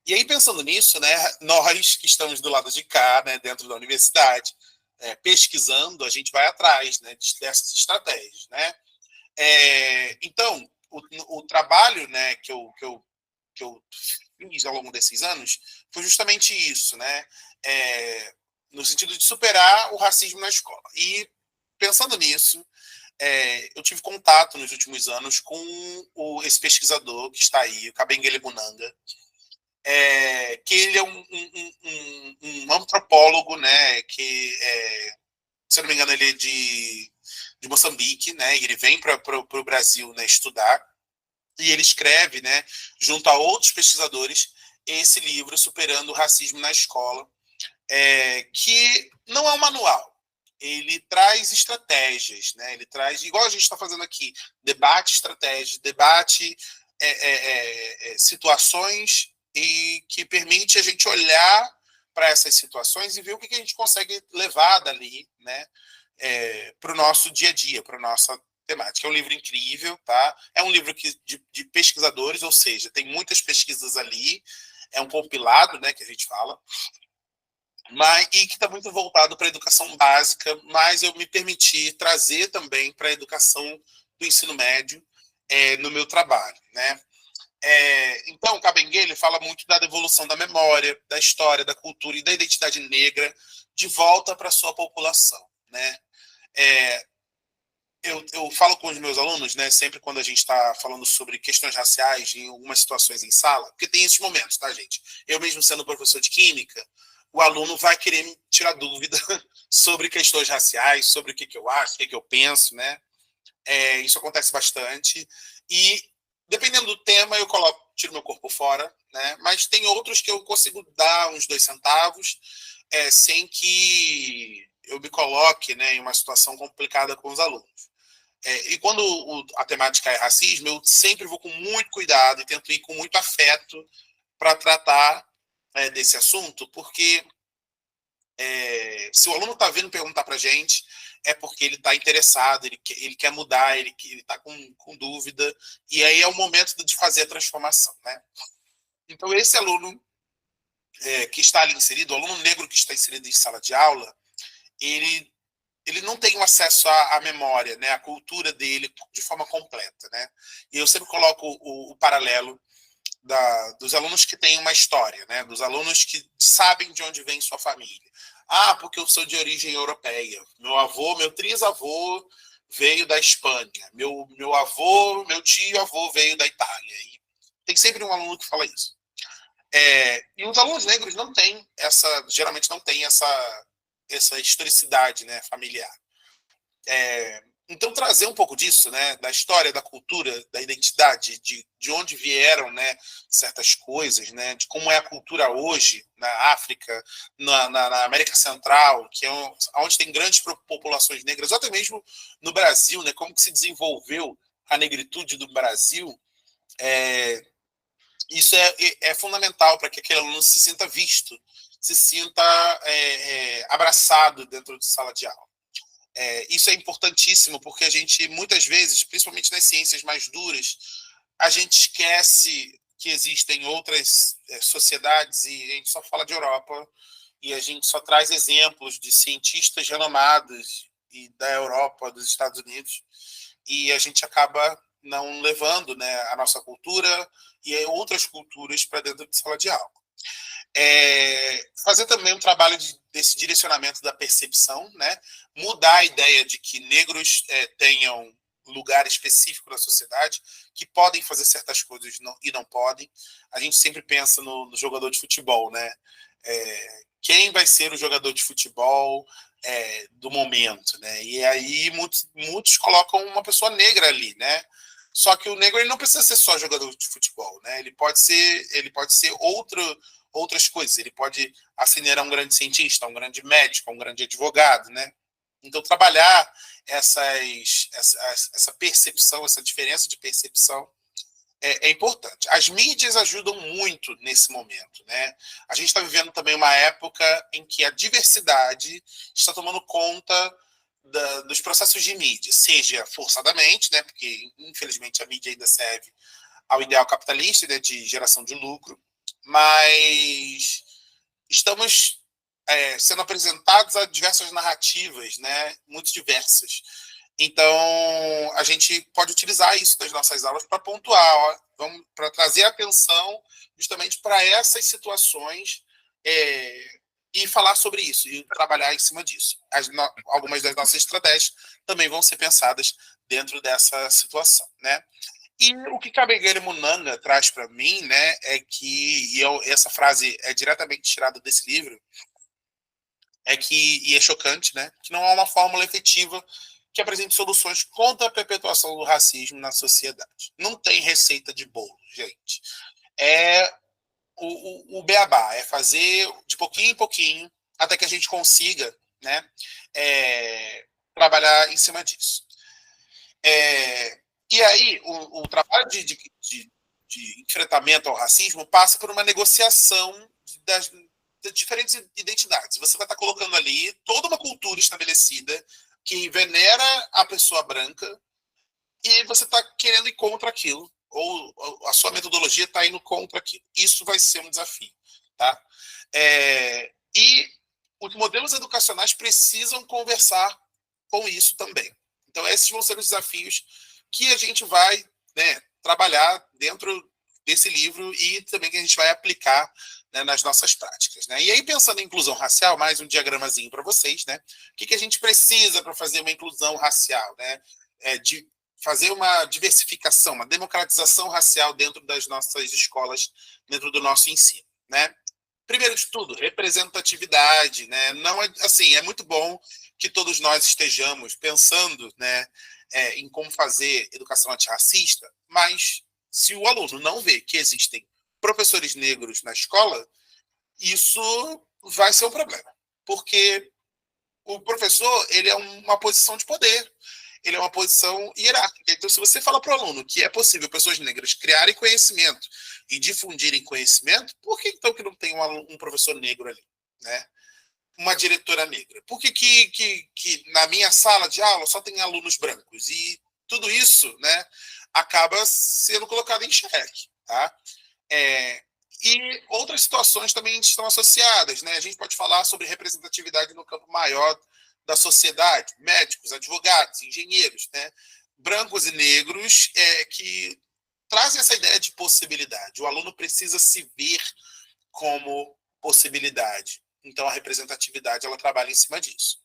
E aí, pensando nisso, né, nós que estamos do lado de cá, né, dentro da universidade, pesquisando, a gente vai atrás, né, dessas estratégias, né? Então, o trabalho, né, que eu fiz ao longo desses anos foi justamente isso, né? No sentido de superar o racismo na escola. E, pensando nisso, eu tive contato nos últimos anos com esse pesquisador que está aí, o Kabengele Munanga, que ele é um antropólogo, né, que, se eu não me engano, ele é de Moçambique, né, e ele vem para o Brasil, né, estudar, e ele escreve, né, junto a outros pesquisadores, esse livro, Superando o Racismo na Escola, que não é um manual. Ele traz estratégias, né? Ele traz, igual a gente está fazendo aqui, debate estratégias, debate situações e que permite a gente olhar para essas situações e ver o que a gente consegue levar dali, né, para o nosso dia a dia, para a nossa temática. É um livro incrível, tá? É um livro de pesquisadores, ou seja, tem muitas pesquisas ali, é um compilado, né, que a gente fala, e que está muito voltado para a educação básica, mas eu me permiti trazer também para a educação do ensino médio no meu trabalho, né? Então, o Kabengele fala muito da devolução da memória, da história, da cultura e da identidade negra de volta para a sua população, né? Eu falo com os meus alunos, né, sempre quando a gente está falando sobre questões raciais em algumas situações em sala, porque tem esses momentos, tá, gente? Eu mesmo sendo professor de química, o aluno vai querer me tirar dúvida sobre questões raciais, sobre o que eu acho, o que eu penso, né? Isso acontece bastante. E, dependendo do tema, eu tiro meu corpo fora, né? Mas tem outros que eu consigo dar uns 2 centavos, sem que eu me coloque, né, em uma situação complicada com os alunos. E quando a temática é racismo, eu sempre vou com muito cuidado e tento ir com muito afeto para tratar desse assunto, porque Se o aluno está vindo perguntar para a gente, é porque ele está interessado, ele quer mudar, ele está com dúvida, e aí é o momento de fazer a transformação, né? Então, esse aluno que está ali inserido, o aluno negro que está inserido em sala de aula, ele não tem um acesso à memória, né, à cultura dele de forma completa, né? E eu sempre coloco o paralelo dos alunos que têm uma história, né, dos alunos que sabem de onde vem sua família. Ah, porque eu sou de origem europeia. Meu trisavô veio da Espanha. Meu avô, meu tio-avô veio da Itália. E tem sempre um aluno que fala isso. E os alunos negros geralmente não têm essa historicidade, né, familiar. Então, trazer um pouco disso, né, da história, da cultura, da identidade, de onde vieram, né, certas coisas, né, de como é a cultura hoje na África, na América Central, que é onde tem grandes populações negras, ou até mesmo no Brasil, né, como que se desenvolveu a negritude do Brasil. Isso é fundamental para que aquele aluno se sinta visto, se sinta abraçado dentro de sala de aula. Isso é importantíssimo, porque a gente, muitas vezes, principalmente nas ciências mais duras, a gente esquece que existem outras sociedades e a gente só fala de Europa e a gente só traz exemplos de cientistas renomados e da Europa, dos Estados Unidos, e a gente acaba não levando, né, a nossa cultura e outras culturas para dentro de sala de aula. Fazer também um trabalho desse direcionamento da percepção, né? Mudar a ideia de que negros tenham lugar específico na sociedade, que podem fazer certas coisas e não podem. A gente sempre pensa no jogador de futebol, né? Quem vai ser o jogador de futebol do momento, né? E aí muitos colocam uma pessoa negra ali, né? Só que o negro ele não precisa ser só jogador de futebol, né? Ele pode ser outras coisas. Ele pode ascender a um grande cientista, a um grande médico, a um grande advogado, né? Então, trabalhar essa percepção, essa diferença de percepção é importante. As mídias ajudam muito nesse momento, né? A gente está vivendo também uma época em que a diversidade está tomando conta dos processos de mídia, seja forçadamente, né? Porque, infelizmente, a mídia ainda serve ao ideal capitalista, né, de geração de lucro, mas estamos sendo apresentados a diversas narrativas, né, muito diversas. Então, a gente pode utilizar isso das nossas aulas para pontuar, para trazer atenção justamente para essas situações e falar sobre isso, e trabalhar em cima disso. Algumas das nossas estratégias também vão ser pensadas dentro dessa situação, né? E o que Kabengele Munanga traz para mim, né, é que, essa frase é diretamente tirada desse livro, e é chocante, né, que não há uma fórmula efetiva que apresente soluções contra a perpetuação do racismo na sociedade. Não tem receita de bolo, gente. O beabá, é fazer de pouquinho em pouquinho até que a gente consiga, né, trabalhar em cima disso. E aí, o trabalho de enfrentamento ao racismo passa por uma negociação das diferentes identidades. Você vai estar colocando ali toda uma cultura estabelecida que venera a pessoa branca e você está querendo ir contra aquilo, ou a sua metodologia está indo contra aquilo. Isso vai ser um desafio. Tá? E os modelos educacionais precisam conversar com isso também. Então, esses vão ser os desafios que a gente vai, né, trabalhar dentro desse livro e também que a gente vai aplicar, né, nas nossas práticas. Né? E aí, pensando em inclusão racial, mais um diagramazinho para vocês, né? O que a gente precisa para fazer uma inclusão racial? Né? De fazer uma diversificação, uma democratização racial dentro das nossas escolas, dentro do nosso ensino. Né? Primeiro de tudo, representatividade. Né? Não assim, é muito bom que todos nós estejamos pensando, né, em como fazer educação antirracista, mas se o aluno não vê que existem professores negros na escola, isso vai ser um problema, porque o professor ele é uma posição de poder, ele é uma posição hierárquica. Então, se você fala para o aluno que é possível pessoas negras criarem conhecimento e difundirem conhecimento, por que então que não tem um professor negro ali? Né? uma diretora negra? Por que, que na minha sala de aula só tem alunos brancos? E tudo isso, né, acaba sendo colocado em xeque. Tá? E outras situações também estão associadas. Né? A gente pode falar sobre representatividade no campo maior da sociedade, médicos, advogados, engenheiros, né? Brancos e negros, que trazem essa ideia de possibilidade. O aluno precisa se ver como possibilidade. Então, a representatividade ela trabalha em cima disso.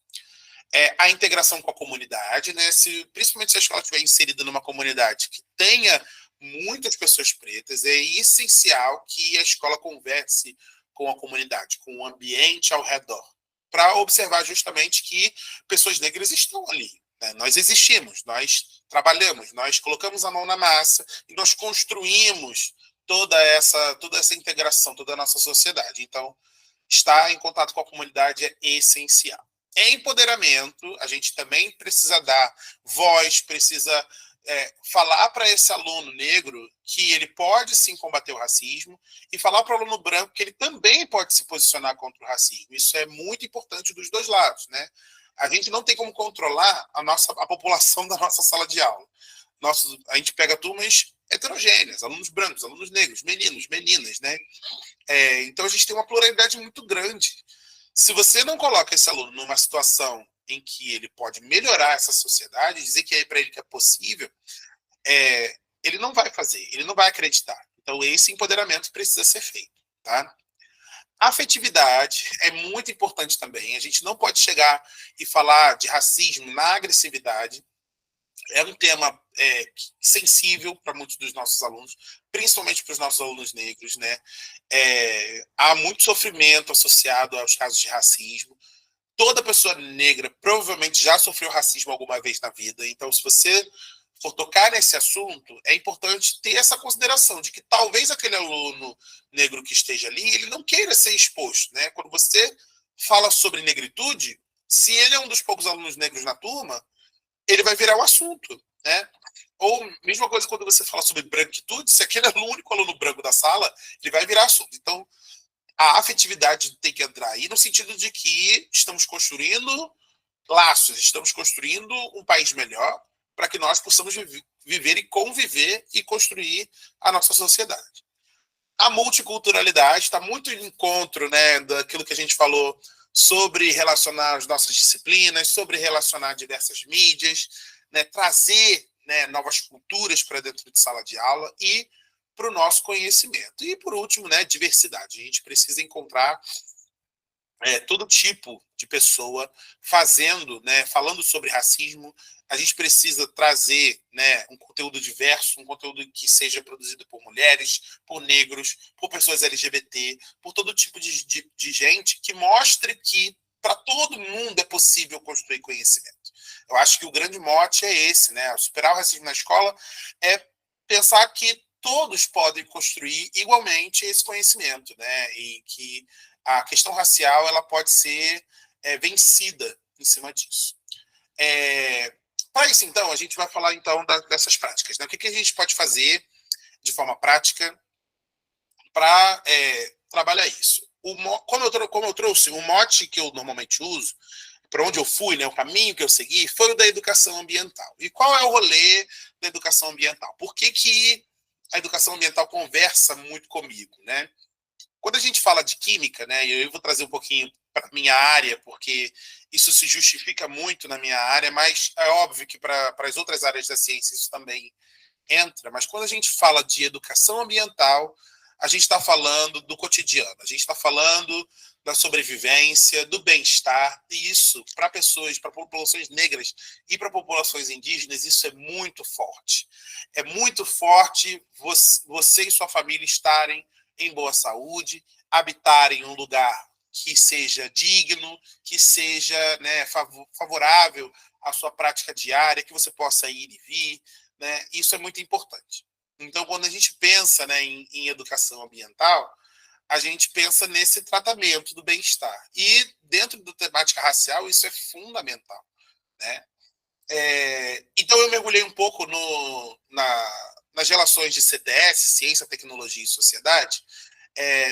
A integração com a comunidade, né? Principalmente se a escola estiver inserida numa comunidade que tenha muitas pessoas pretas, é essencial que a escola converse com a comunidade, com o ambiente ao redor, para observar justamente que pessoas negras estão ali. Né? Nós existimos, nós trabalhamos, nós colocamos a mão na massa e nós construímos toda essa integração, toda a nossa sociedade. Então, estar em contato com a comunidade é essencial. Empoderamento, a gente também precisa dar voz, precisa falar para esse aluno negro que ele pode sim combater o racismo e falar para o aluno branco que ele também pode se posicionar contra o racismo. Isso é muito importante dos dois lados, né? A gente não tem como controlar a população da nossa sala de aula. A gente pega turmas heterogêneas, alunos brancos, alunos negros, meninos, meninas, né? Então a gente tem uma pluralidade muito grande. Se você não coloca esse aluno numa situação em que ele pode melhorar essa sociedade, dizer que é para ele que é possível, ele não vai fazer, ele não vai acreditar. Então, esse empoderamento precisa ser feito. Tá? A afetividade é muito importante também. A gente não pode chegar e falar de racismo na agressividade. É um tema sensível para muitos dos nossos alunos, principalmente para os nossos alunos negros. Né? Há muito sofrimento associado aos casos de racismo. Toda pessoa negra provavelmente já sofreu racismo alguma vez na vida. Então, se você for tocar nesse assunto, é importante ter essa consideração de que talvez aquele aluno negro que esteja ali, ele não queira ser exposto. Né? Quando você fala sobre negritude, se ele é um dos poucos alunos negros na turma, ele vai virar um assunto. Né? Ou, mesma coisa quando você fala sobre branquitude, se aquele é o único aluno branco da sala, ele vai virar assunto. Então, a afetividade tem que entrar aí no sentido de que estamos construindo laços, estamos construindo um país melhor para que nós possamos viver e conviver e construir a nossa sociedade. A multiculturalidade está muito em encontro, né, daquilo que a gente falou sobre relacionar as nossas disciplinas, sobre relacionar diversas mídias, né, trazer, né, novas culturas para dentro de sala de aula e para o nosso conhecimento. E, por último, né, diversidade. A gente precisa encontrar todo tipo de pessoa falando sobre racismo. A gente precisa trazer, né, um conteúdo diverso, um conteúdo que seja produzido por mulheres, por negros, por pessoas LGBT, por todo tipo de gente que mostre que para todo mundo é possível construir conhecimento. Eu acho que o grande mote é esse, né? Superar o racismo na escola é pensar que todos podem construir igualmente esse conhecimento, né? E que a questão racial ela pode ser vencida em cima disso. Para isso, então, a gente vai falar então dessas práticas. Né? O que a gente pode fazer de forma prática para trabalhar isso? Como eu trouxe, o mote que eu normalmente uso, para onde eu fui, né, o caminho que eu segui, foi o da educação ambiental. E qual é o rolê da educação ambiental? Por que a educação ambiental conversa muito comigo, né? Quando a gente fala de química, né, eu vou trazer um pouquinho para a minha área, porque isso se justifica muito na minha área, mas é óbvio que para as outras áreas da ciência isso também entra. Mas quando a gente fala de educação ambiental, a gente está falando do cotidiano, a gente está falando da sobrevivência, do bem-estar, e isso, para pessoas, para populações negras e para populações indígenas, isso é muito forte. É muito forte você e sua família estarem em boa saúde, habitarem um lugar que seja digno, que seja, né, favorável à sua prática diária, que você possa ir e vir. Né? Isso é muito importante. Então, quando a gente pensa, né, em educação ambiental, a gente pensa nesse tratamento do bem-estar. E dentro da temática racial, isso é fundamental. Né? Então, eu mergulhei um pouco nas relações de CTS, Ciência, Tecnologia e Sociedade,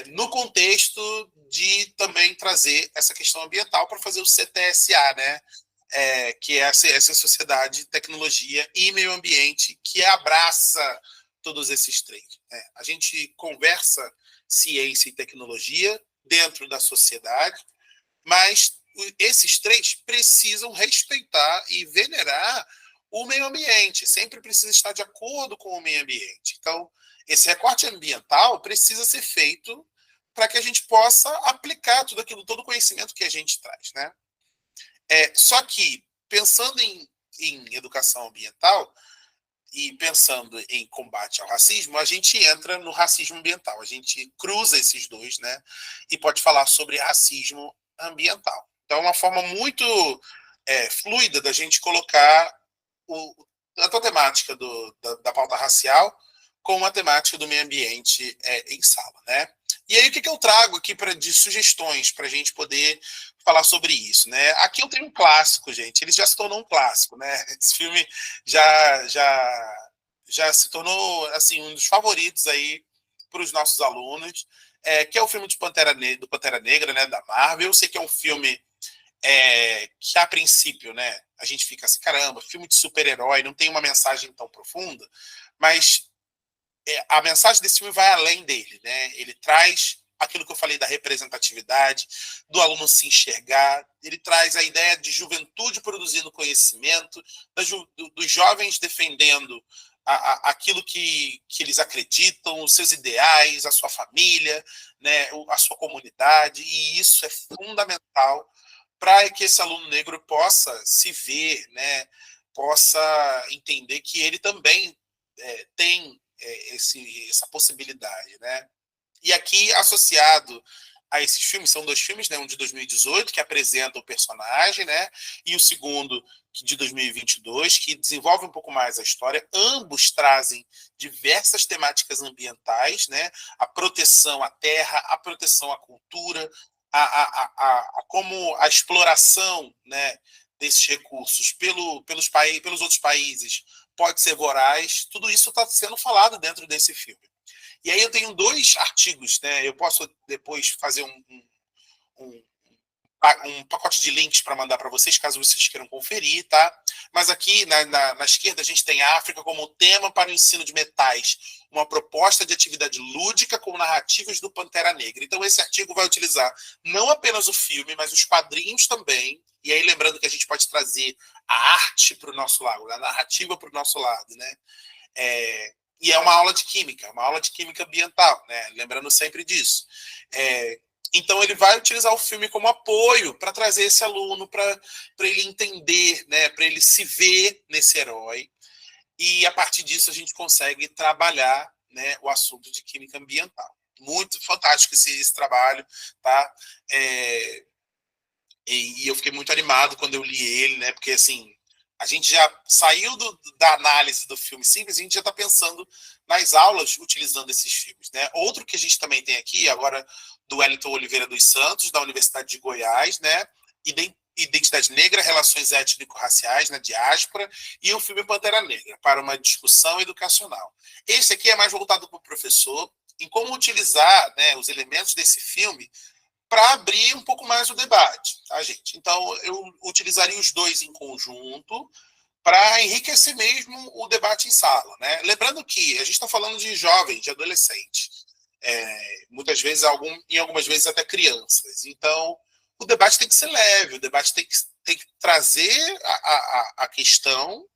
no contexto de também trazer essa questão ambiental para fazer o CTSA, né? Que é essa sociedade, tecnologia e meio ambiente que abraça todos esses três, né? A gente conversa ciência e tecnologia dentro da sociedade, mas esses três precisam respeitar e venerar o meio ambiente, sempre precisa estar de acordo com o meio ambiente. Então, esse recorte ambiental precisa ser feito para que a gente possa aplicar tudo aquilo, todo o conhecimento que a gente traz, né? Só que, pensando em educação ambiental e pensando em combate ao racismo, a gente entra no racismo ambiental, a gente cruza esses dois, né? E pode falar sobre racismo ambiental. Então, é uma forma muito fluida da gente colocar a temática da pauta racial com a temática do meio ambiente em sala, né? E aí, o que eu trago aqui de sugestões para a gente poder falar sobre isso, né? Aqui eu tenho um clássico, gente. Ele já se tornou um clássico, né? Esse filme já se tornou assim um dos favoritos aí para os nossos alunos, que é o filme do Pantera Negra, né? Da Marvel. Eu sei que é um filme que a princípio, né? A gente fica assim, caramba, filme de super-herói, não tem uma mensagem tão profunda, mas a mensagem desse filme vai além dele, né? Ele traz aquilo que eu falei da representatividade, do aluno se enxergar, ele traz a ideia de juventude produzindo conhecimento, dos jovens defendendo aquilo que eles acreditam, os seus ideais, a sua família, né? A sua comunidade, e isso é fundamental para que esse aluno negro possa se ver, né? Possa entender que ele também tem essa possibilidade, né? E aqui, associado a esses filmes, são dois filmes, né? Um de 2018, que apresenta o personagem, né? E o segundo, de 2022, que desenvolve um pouco mais a história. Ambos trazem diversas temáticas ambientais, né? A proteção à terra, a proteção à cultura, como a exploração, né, desses recursos pelos outros países pode ser voraz. Tudo isso está sendo falado dentro desse filme. E aí eu tenho dois artigos, né? Eu posso depois fazer um pacote de links para mandar para vocês, caso vocês queiram conferir, tá? Mas aqui na esquerda a gente tem a África como tema para o ensino de metais, uma proposta de atividade lúdica com narrativas do Pantera Negra. Então esse artigo vai utilizar não apenas o filme, mas os quadrinhos também. E aí lembrando que a gente pode trazer a arte para o nosso lado, a narrativa para o nosso lado, né? E é uma aula de química ambiental, né? Lembrando sempre disso. Então, ele vai utilizar o filme como apoio para trazer esse aluno, para ele entender, né? Para ele se ver nesse herói. E, a partir disso, a gente consegue trabalhar, né, o assunto de química ambiental. Muito fantástico esse trabalho, tá? E eu fiquei muito animado quando eu li ele, né? Porque, assim, a gente já saiu da análise do filme simples, a gente já está pensando nas aulas utilizando esses filmes, né? Outro que a gente também tem aqui, agora, do Wellington Oliveira dos Santos, da Universidade de Goiás, né? Identidade Negra, Relações Étnico-Raciais na Diáspora, e o filme Pantera Negra, para uma discussão educacional. Esse aqui é mais voltado para o professor, em como utilizar, né, os elementos desse filme para abrir um pouco mais o debate, tá, gente? Então, eu utilizaria os dois em conjunto para enriquecer mesmo o debate em sala, né? Lembrando que a gente está falando de jovens, de adolescentes, muitas vezes, em algumas vezes até crianças. Então, o debate tem que ser leve, o debate tem que trazer a questão,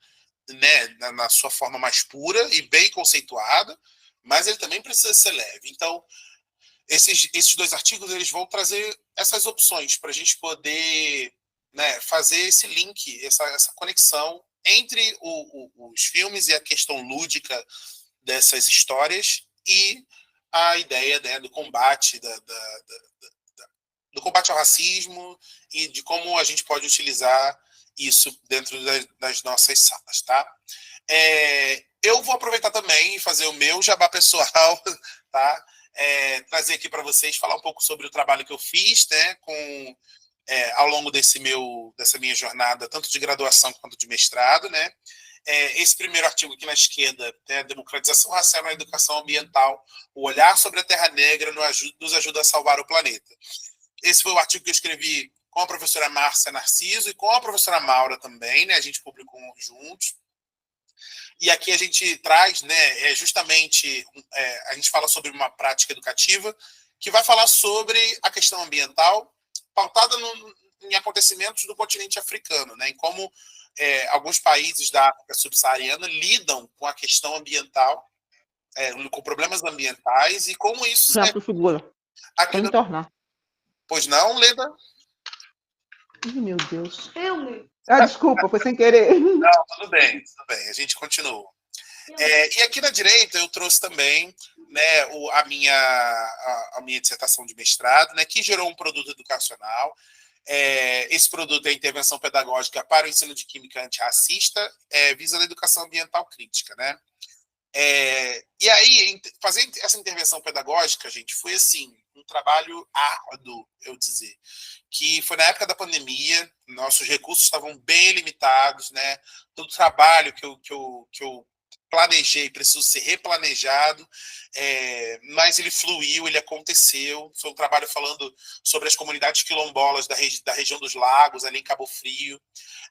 né, na sua forma mais pura e bem conceituada, mas ele também precisa ser leve. Então, esses dois artigos eles vão trazer essas opções para a gente poder, né, fazer esse link, essa conexão entre os filmes e a questão lúdica dessas histórias e a ideia, né, do combate do combate ao racismo e de como a gente pode utilizar isso dentro das nossas salas, tá? Eu vou aproveitar também e fazer o meu jabá pessoal, tá? Trazer aqui para vocês, falar um pouco sobre o trabalho que eu fiz, né, ao longo dessa minha jornada, tanto de graduação quanto de mestrado, né? esse primeiro artigo aqui na esquerda, né, Democratização Racial na Educação Ambiental, o olhar sobre a Terra Negra nos ajuda a salvar o planeta. Esse foi o artigo que eu escrevi com a professora Márcia Narciso e com a professora Maura também, né, a gente publicou juntos. E aqui a gente traz, né, justamente, a gente fala sobre uma prática educativa que vai falar sobre a questão ambiental pautada em acontecimentos do continente africano, né, em como alguns países da África subsaariana lidam com a questão ambiental, com problemas ambientais e como isso... Já figura. Aqui no... tornar. Pois não, Leda? Meu Deus. Desculpa, foi sem querer. Não, tudo bem. A gente continua. E aqui na direita eu trouxe também, né, a minha dissertação de mestrado, né, que gerou um produto educacional. Esse produto é a intervenção pedagógica para o ensino de química antirracista, visando a educação ambiental crítica, né? E aí, fazer essa intervenção pedagógica, gente, foi assim, um trabalho árduo, eu dizer, que foi na época da pandemia, nossos recursos estavam bem limitados, né? Todo o trabalho que eu planejei precisou ser replanejado, mas ele fluiu, ele aconteceu. Foi um trabalho falando sobre as comunidades quilombolas da região dos lagos, ali em Cabo Frio,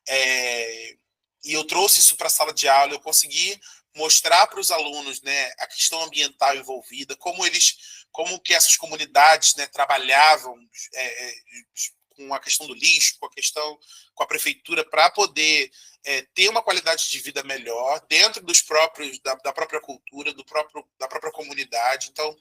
e eu trouxe isso para a sala de aula, eu consegui mostrar para os alunos, né, a questão ambiental envolvida, como que essas comunidades, né, trabalhavam com a questão do lixo, com a prefeitura, para poder ter uma qualidade de vida melhor dentro da própria cultura, da própria comunidade. Então,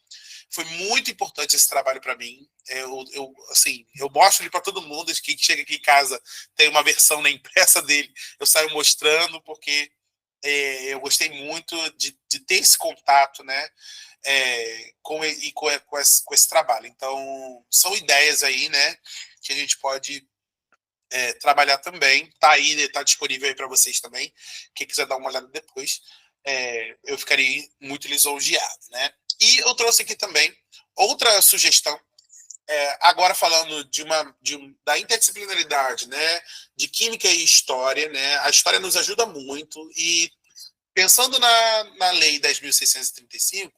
foi muito importante esse trabalho para mim. Eu mostro ele para todo mundo, que chega aqui em casa tem uma versão na impressa dele, eu saio mostrando, porque eu gostei muito de ter esse contato, né, com esse trabalho. Então, são ideias aí, né, que a gente pode trabalhar também. Está disponível aí para vocês também. Quem quiser dar uma olhada depois, eu ficaria muito lisonjeado, né? E eu trouxe aqui também outra sugestão, agora falando da interdisciplinaridade, né, de química e história, né? A história nos ajuda muito, e pensando na lei 10.635,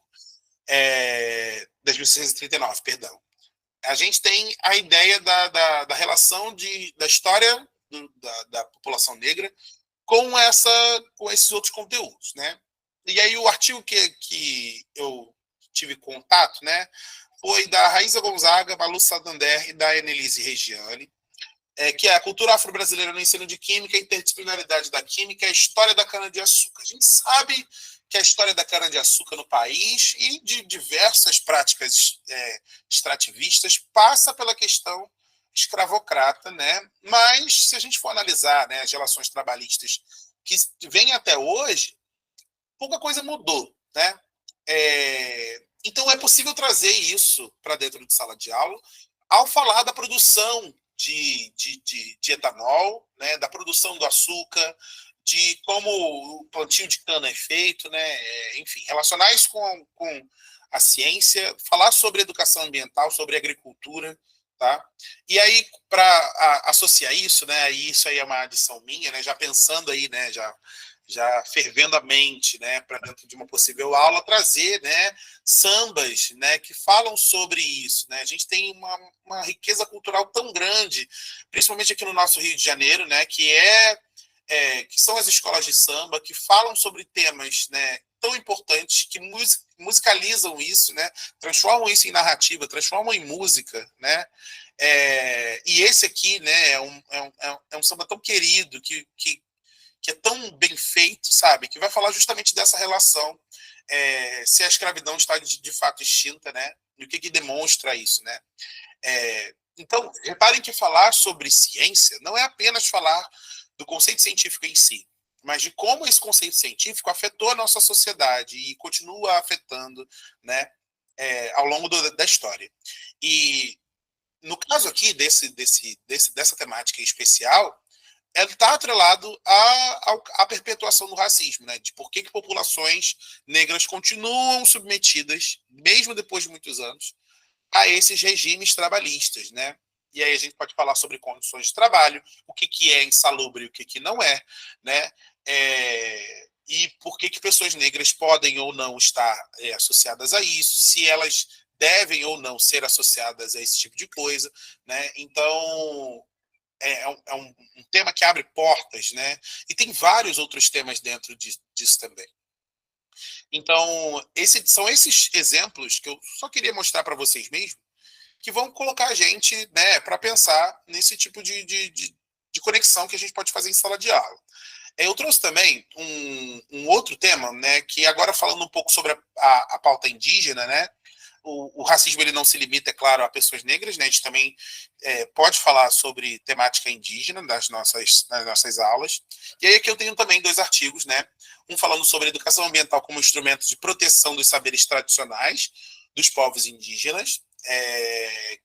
10.639, perdão, a gente tem a ideia da relação da história da população negra com esses outros conteúdos, né? E aí o artigo que eu tive contato, né, foi da Raíza Gonzaga, Malu Santander e da Annelise Regiane, que é a cultura afro-brasileira no ensino de química, a interdisciplinaridade da química e a história da cana-de-açúcar. A gente sabe que a história da cana-de-açúcar no país e de diversas práticas extrativistas passa pela questão escravocrata, né? Mas, se a gente for analisar, né, as relações trabalhistas que vêm até hoje, pouca coisa mudou, né? Então, é possível trazer isso para dentro de sala de aula ao falar da produção de etanol, né, da produção do açúcar, de como o plantio de cana é feito, né, enfim, relacionar isso com a ciência, falar sobre educação ambiental, sobre agricultura, tá? E aí, para associar isso, né, isso aí é uma adição minha, né, já pensando aí, né, já fervendo a mente, né, para dentro de uma possível aula, trazer, né, sambas, né, que falam sobre isso, né? A gente tem uma riqueza cultural tão grande, principalmente aqui no nosso Rio de Janeiro, né, que são as escolas de samba, que falam sobre temas, né, tão importantes, que musicalizam isso, né, transformam isso em narrativa, transformam em música, né? E esse aqui, né, é um samba tão querido, que é tão bem feito, sabe? Que vai falar justamente dessa relação, se a escravidão está de fato extinta, né? E o que demonstra isso, né? Então, reparem que falar sobre ciência não é apenas falar do conceito científico em si, mas de como esse conceito científico afetou a nossa sociedade e continua afetando, né, ao longo da história. E no caso aqui dessa temática especial, ele está atrelado à perpetuação do racismo, né? De por que populações negras continuam submetidas, mesmo depois de muitos anos, a esses regimes trabalhistas, né? E aí a gente pode falar sobre condições de trabalho, o que é insalubre e o que não é, né? E por que pessoas negras podem ou não estar associadas a isso, se elas devem ou não ser associadas a esse tipo de coisa, né? Então, é um tema que abre portas, né? E tem vários outros temas dentro disso também. Então, são esses exemplos que eu só queria mostrar para vocês mesmo, que vão colocar a gente, né, para pensar nesse tipo de conexão que a gente pode fazer em sala de aula. Eu trouxe também um outro tema, né, que agora falando um pouco sobre a pauta indígena, né, o racismo ele não se limita, é claro, a pessoas negras, né, a gente também pode falar sobre temática indígena nas nossas aulas. E aí aqui eu tenho também 2 artigos, né, um falando sobre educação ambiental como instrumento de proteção dos saberes tradicionais dos povos indígenas,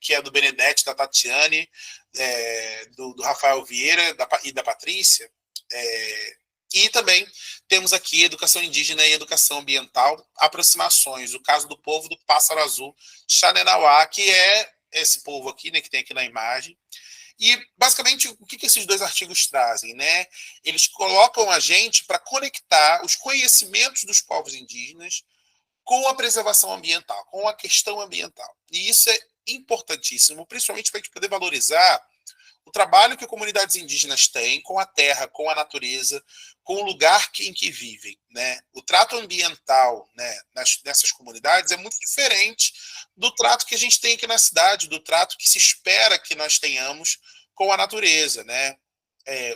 que é do Benedetti, da Tatiane, do Rafael Vieira e da Patrícia. E também temos aqui educação indígena e educação ambiental, aproximações, o caso do povo do Pássaro Azul, Xanenauá, que é esse povo aqui, né, que tem aqui na imagem. E, basicamente, o que esses 2 artigos trazem, né? Eles colocam a gente para conectar os conhecimentos dos povos indígenas com a preservação ambiental, com a questão ambiental. E isso é importantíssimo, principalmente para a gente poder valorizar o trabalho que comunidades indígenas têm com a terra, com a natureza, com o lugar em que vivem, né? O trato ambiental, né, nessas comunidades é muito diferente do trato que a gente tem aqui na cidade, do trato que se espera que nós tenhamos com a natureza, né?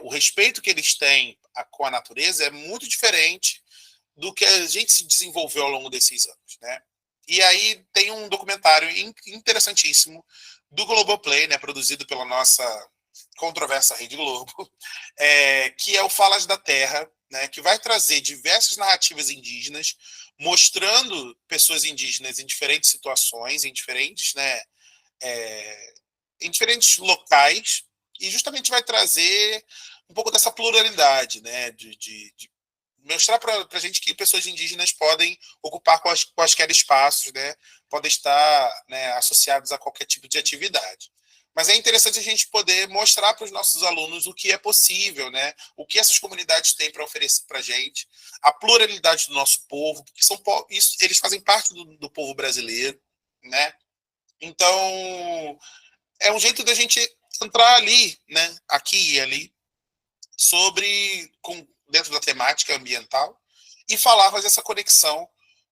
O respeito que eles têm com a natureza é muito diferente do que a gente se desenvolveu ao longo desses anos, né? E aí tem um documentário interessantíssimo do Globoplay, né, produzido pela nossa controversa Rede Globo, que é o Falas da Terra, né, que vai trazer diversas narrativas indígenas, mostrando pessoas indígenas em diferentes situações, em diferentes, né, em diferentes locais, e justamente vai trazer um pouco dessa pluralidade, né, de mostrar para a gente que pessoas indígenas podem ocupar quaisquer espaços, né, podem estar, né, associados a qualquer tipo de atividade. Mas é interessante a gente poder mostrar para os nossos alunos o que é possível, né, o que essas comunidades têm para oferecer para a gente, a pluralidade do nosso povo, porque eles fazem parte do povo brasileiro, né? Então, é um jeito da gente entrar ali, né, aqui e ali, dentro da temática ambiental, e fazer essa conexão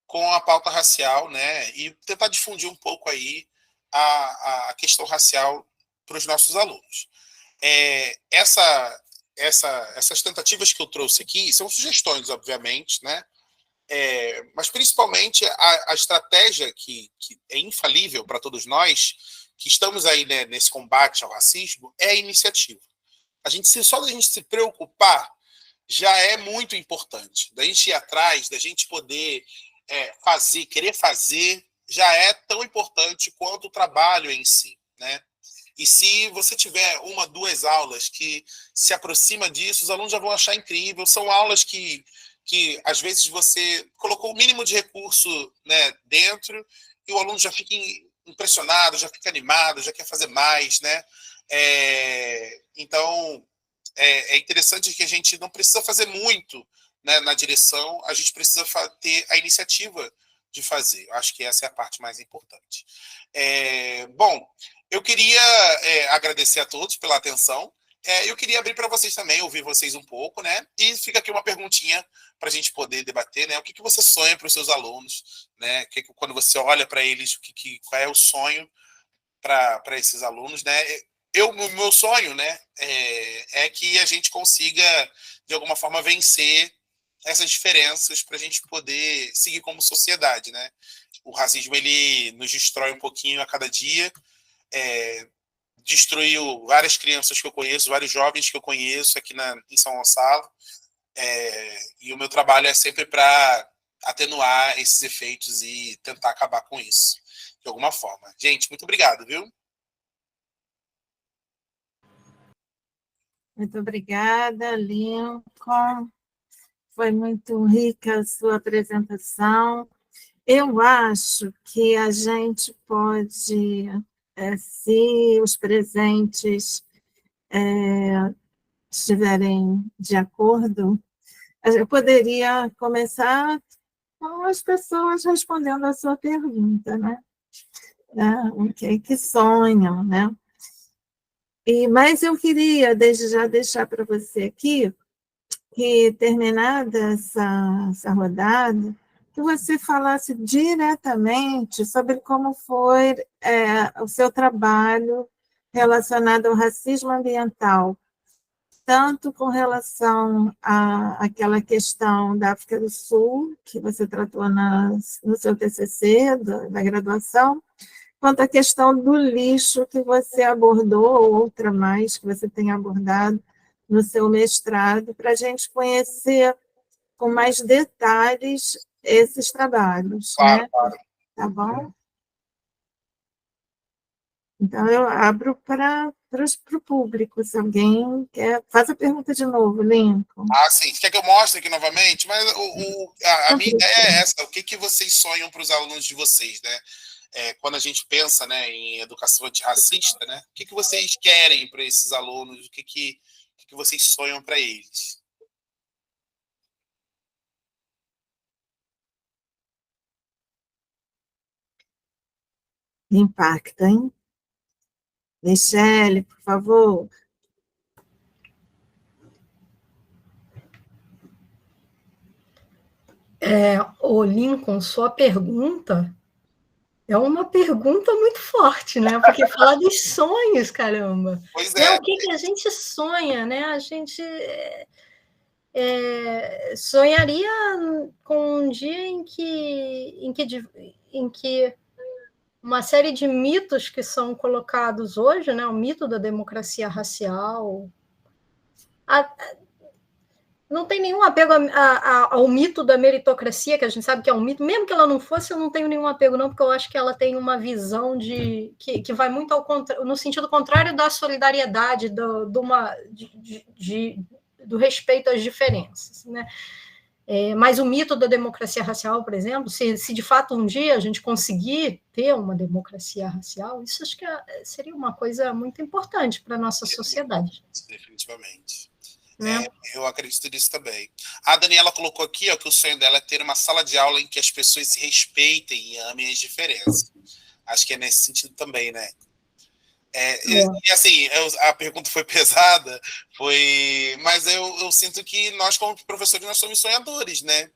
com a pauta racial, né, e tentar difundir um pouco aí a questão racial para os nossos alunos. Essas tentativas que eu trouxe aqui são sugestões, obviamente, né, mas principalmente a estratégia que é infalível para todos nós, que estamos aí, né, nesse combate ao racismo, é a iniciativa. Só da gente se preocupar já é muito importante. Da gente ir atrás, da gente poder querer fazer, já é tão importante quanto o trabalho em si, né? E se você tiver 1, 2 aulas que se aproxima disso, os alunos já vão achar incrível. São aulas que às vezes você colocou o mínimo de recurso, né, dentro, e o aluno já fica impressionado, já fica animado, já quer fazer mais, né? Então, é interessante que a gente não precisa fazer muito, né, na direção, a gente precisa ter a iniciativa de fazer. Eu acho que essa é a parte mais importante. Bom, eu queria agradecer a todos pela atenção. Eu queria abrir para vocês também, ouvir vocês um pouco, né? E fica aqui uma perguntinha para a gente poder debater, né? O que você sonha para os seus alunos, né? Quando você olha para eles, qual é o sonho para esses alunos, né? O meu sonho, né, é que a gente consiga, de alguma forma, vencer essas diferenças para a gente poder seguir como sociedade, né? O racismo, ele nos destrói um pouquinho a cada dia, destruiu várias crianças que eu conheço, vários jovens que eu conheço aqui em São Gonçalo, e o meu trabalho é sempre para atenuar esses efeitos e tentar acabar com isso, de alguma forma. Gente, muito obrigado, viu? Muito obrigada, Lincoln. Foi muito rica a sua apresentação. Eu acho que a gente pode se os presentes estiverem de acordo, eu poderia começar com as pessoas respondendo a sua pergunta, né? O que sonham, né? Mas eu queria, desde já, deixar para você aqui, que terminada essa rodada, que você falasse diretamente sobre como foi o seu trabalho relacionado ao racismo ambiental, tanto com relação àquela questão da África do Sul, que você tratou no seu TCC, da graduação, quanto à questão do lixo que você abordou, ou outra mais que você tem abordado no seu mestrado, para a gente conhecer com mais detalhes esses trabalhos, Claro, né? claro. Tá bom? Então, eu abro para o público, se alguém quer. Faz a pergunta de novo, Lincoln. Sim. Você quer que eu mostre aqui novamente? Mas a minha ideia é essa. O que vocês sonham para os alunos de vocês, né? Quando a gente pensa, né, em educação antirracista, né? O que vocês querem para esses alunos? O que vocês sonham para eles? Impacta, hein? Michele, por favor. O Lincoln, sua pergunta é uma pergunta muito forte, né? Porque falar dos sonhos, caramba. Pois Né? é. O que a gente sonha, né? A gente sonharia com um dia em que uma série de mitos que são colocados hoje, né? O mito da democracia racial, não tem nenhum apego ao mito da meritocracia, que a gente sabe que é um mito, mesmo que ela não fosse, eu não tenho nenhum apego, não, porque eu acho que ela tem uma visão que vai muito no sentido contrário da solidariedade, do respeito às diferenças, né? Mas o mito da democracia racial, por exemplo, se de fato um dia a gente conseguir ter uma democracia racial, isso acho que seria uma coisa muito importante para a nossa sociedade. Definitivamente. Né? Eu acredito nisso também. A Daniela colocou aqui que o sonho dela é ter uma sala de aula em que as pessoas se respeitem e amem as diferenças. Acho que é nesse sentido também, né? E assim, a pergunta foi pesada, mas eu sinto que nós, como professores, nós somos sonhadores, né?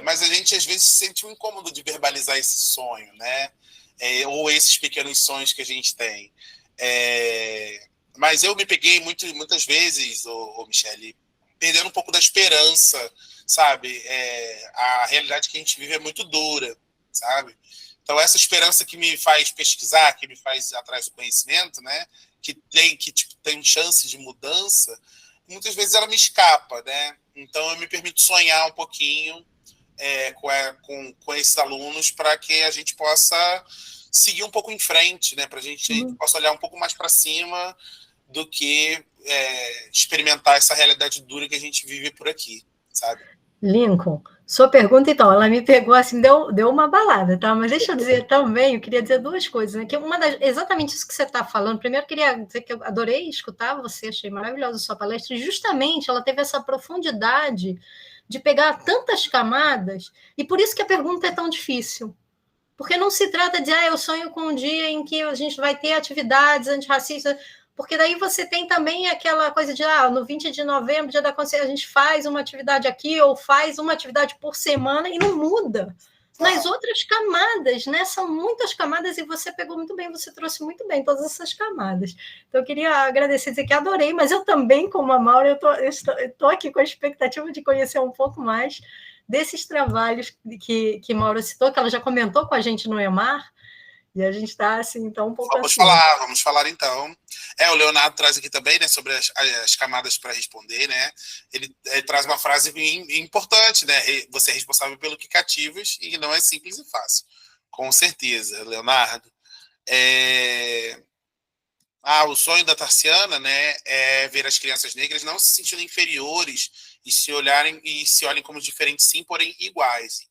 Mas a gente, às vezes, sente um incômodo de verbalizar esse sonho, né? Ou esses pequenos sonhos que a gente tem. Mas eu me peguei muitas vezes, Michele, perdendo um pouco da esperança, sabe? A realidade que a gente vive é muito dura, sabe? Então, essa esperança que me faz pesquisar, que me faz ir atrás do conhecimento, né? Que tem chance de mudança, muitas vezes ela me escapa, né? Então, eu me permito sonhar um pouquinho com esses alunos para que a gente possa seguir um pouco em frente, né? Para a gente possa olhar um pouco mais para cima do que experimentar essa realidade dura que a gente vive por aqui, sabe? Lincoln, sua pergunta, então, ela me pegou assim, deu uma balada, tá? Mas deixa eu dizer também, eu queria dizer duas coisas, né? Que exatamente isso que você está falando. Primeiro, eu queria dizer que eu adorei escutar você, achei maravilhosa a sua palestra, e justamente ela teve essa profundidade de pegar tantas camadas, e por isso que a pergunta é tão difícil. Porque não se trata de, eu sonho com um dia em que a gente vai ter atividades antirracistas, porque daí você tem também aquela coisa de, no 20 de novembro, dia da consciência, a gente faz uma atividade aqui, ou faz uma atividade por semana, e não muda. Nas outras camadas, né? São muitas camadas, e você pegou muito bem, você trouxe muito bem todas essas camadas. Então, eu queria agradecer, dizer que adorei, mas eu também, como a Maura, eu estou aqui com a expectativa de conhecer um pouco mais desses trabalhos que Maura citou, que ela já comentou com a gente no EMAR, e a gente está assim, então, um pouco Vamos falar então. O Leonardo traz aqui também, né, sobre as camadas para responder, né? Ele traz uma frase importante, né? Você é responsável pelo que cativas e não é simples e fácil. Com certeza, Leonardo. O sonho da Tarciana, né, é ver as crianças negras não se sentindo inferiores e se olhem como diferentes, sim, porém iguais.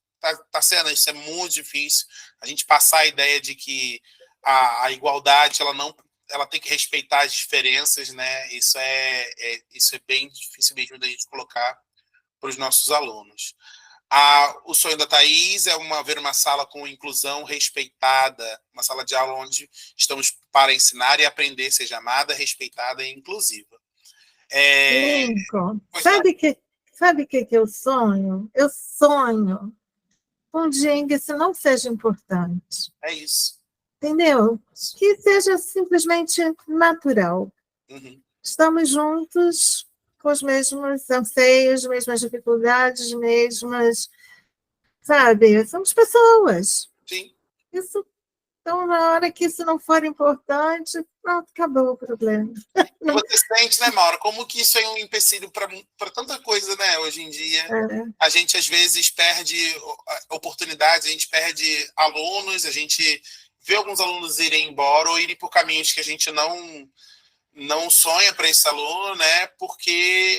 Tarciana, isso é muito difícil. A gente passar a ideia de que a igualdade ela tem que respeitar as diferenças, né? Isso é bem difícil mesmo da gente colocar para os nossos alunos. O sonho da Thaís é ver uma sala com inclusão respeitada, uma sala de aula onde estamos para ensinar e aprender, seja amada, respeitada e inclusiva. Lincoln, sabe o que eu sonho? Eu sonho um dia em que isso não seja importante. É isso. Entendeu? Que seja simplesmente natural. Uhum. Estamos juntos com os mesmos anseios, mesmas dificuldades, mesmas... Sabe? Somos pessoas. Sim. Então, na hora que isso não for importante, pronto, acabou o problema. Você sente, né, Maura, como que isso é um empecilho para tanta coisa, né? Hoje em dia, a gente às vezes perde oportunidades, a gente perde alunos, a gente vê alguns alunos irem embora ou irem por caminhos que a gente não sonha para esse aluno, né? Porque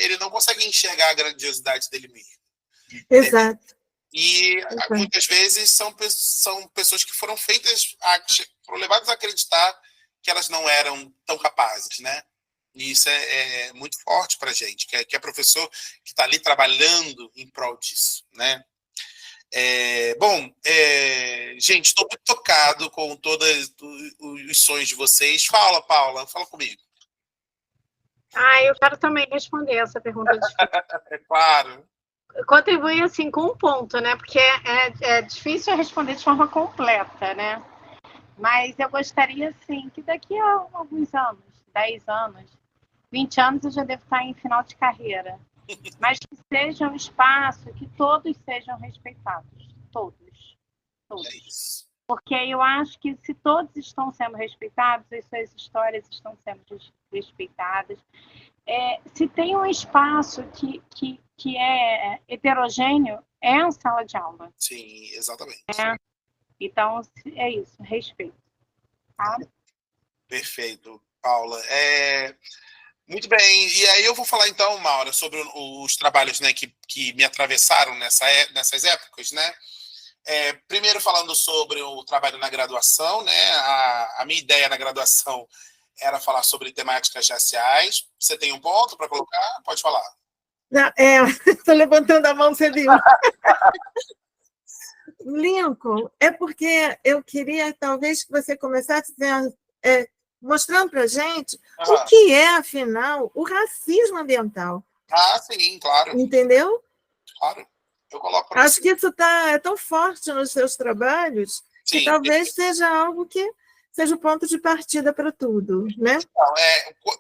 ele não consegue enxergar a grandiosidade dele mesmo. Exato. E muitas vezes são pessoas que foram levadas a acreditar que elas não eram tão capazes, né? E isso é muito forte para a gente, que é professor que está ali trabalhando em prol disso, né? Gente, estou muito tocado com todos os sonhos de vocês. Fala, Paula, fala comigo. Eu quero também responder essa pergunta difícil. É claro. Contribui assim com um ponto, né? Porque é difícil responder de forma completa, né? Mas eu gostaria, assim, que daqui a alguns anos, 10 anos, 20 anos, eu já devo estar em final de carreira. Mas que seja um espaço que todos sejam respeitados. Todos. É isso. Porque eu acho que se todos estão sendo respeitados, as suas histórias estão sendo respeitadas. Se tem um espaço que é heterogêneo, é a sala de aula. Sim, exatamente. Então, é isso, respeito. Tá? Perfeito, Paula. Muito bem, e aí eu vou falar então, Maura, sobre os trabalhos, né, que me atravessaram nessas épocas, né? Primeiro falando sobre o trabalho na graduação, né? A minha ideia na graduação era falar sobre temáticas raciais. Você tem um ponto para colocar? Pode falar. Estou levantando a mão, você viu? Lincoln, é porque eu queria, talvez, que você começasse mostrando para a gente o que é, afinal, o racismo ambiental. Sim, claro. Entendeu? Claro. Eu coloco para Acho você. que isso é tão forte nos seus trabalhos que talvez seja algo que seja o ponto de partida para tudo, né? Então,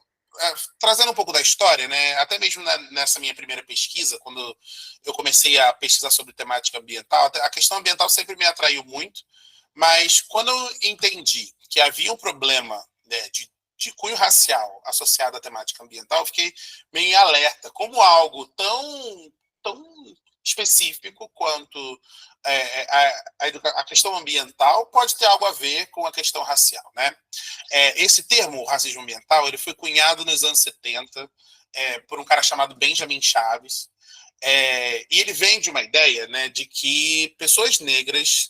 trazendo um pouco da história, né? Até mesmo nessa minha primeira pesquisa, quando eu comecei a pesquisar sobre temática ambiental, a questão ambiental sempre me atraiu muito, mas quando eu entendi que havia um problema, né, de cunho racial associado à temática ambiental, eu fiquei meio em alerta, como algo tão específico quanto a questão ambiental pode ter algo a ver com a questão racial, né? Esse termo, racismo ambiental, ele foi cunhado nos anos 70 por um cara chamado Benjamin Chaves, e ele vem de uma ideia, né, de que pessoas negras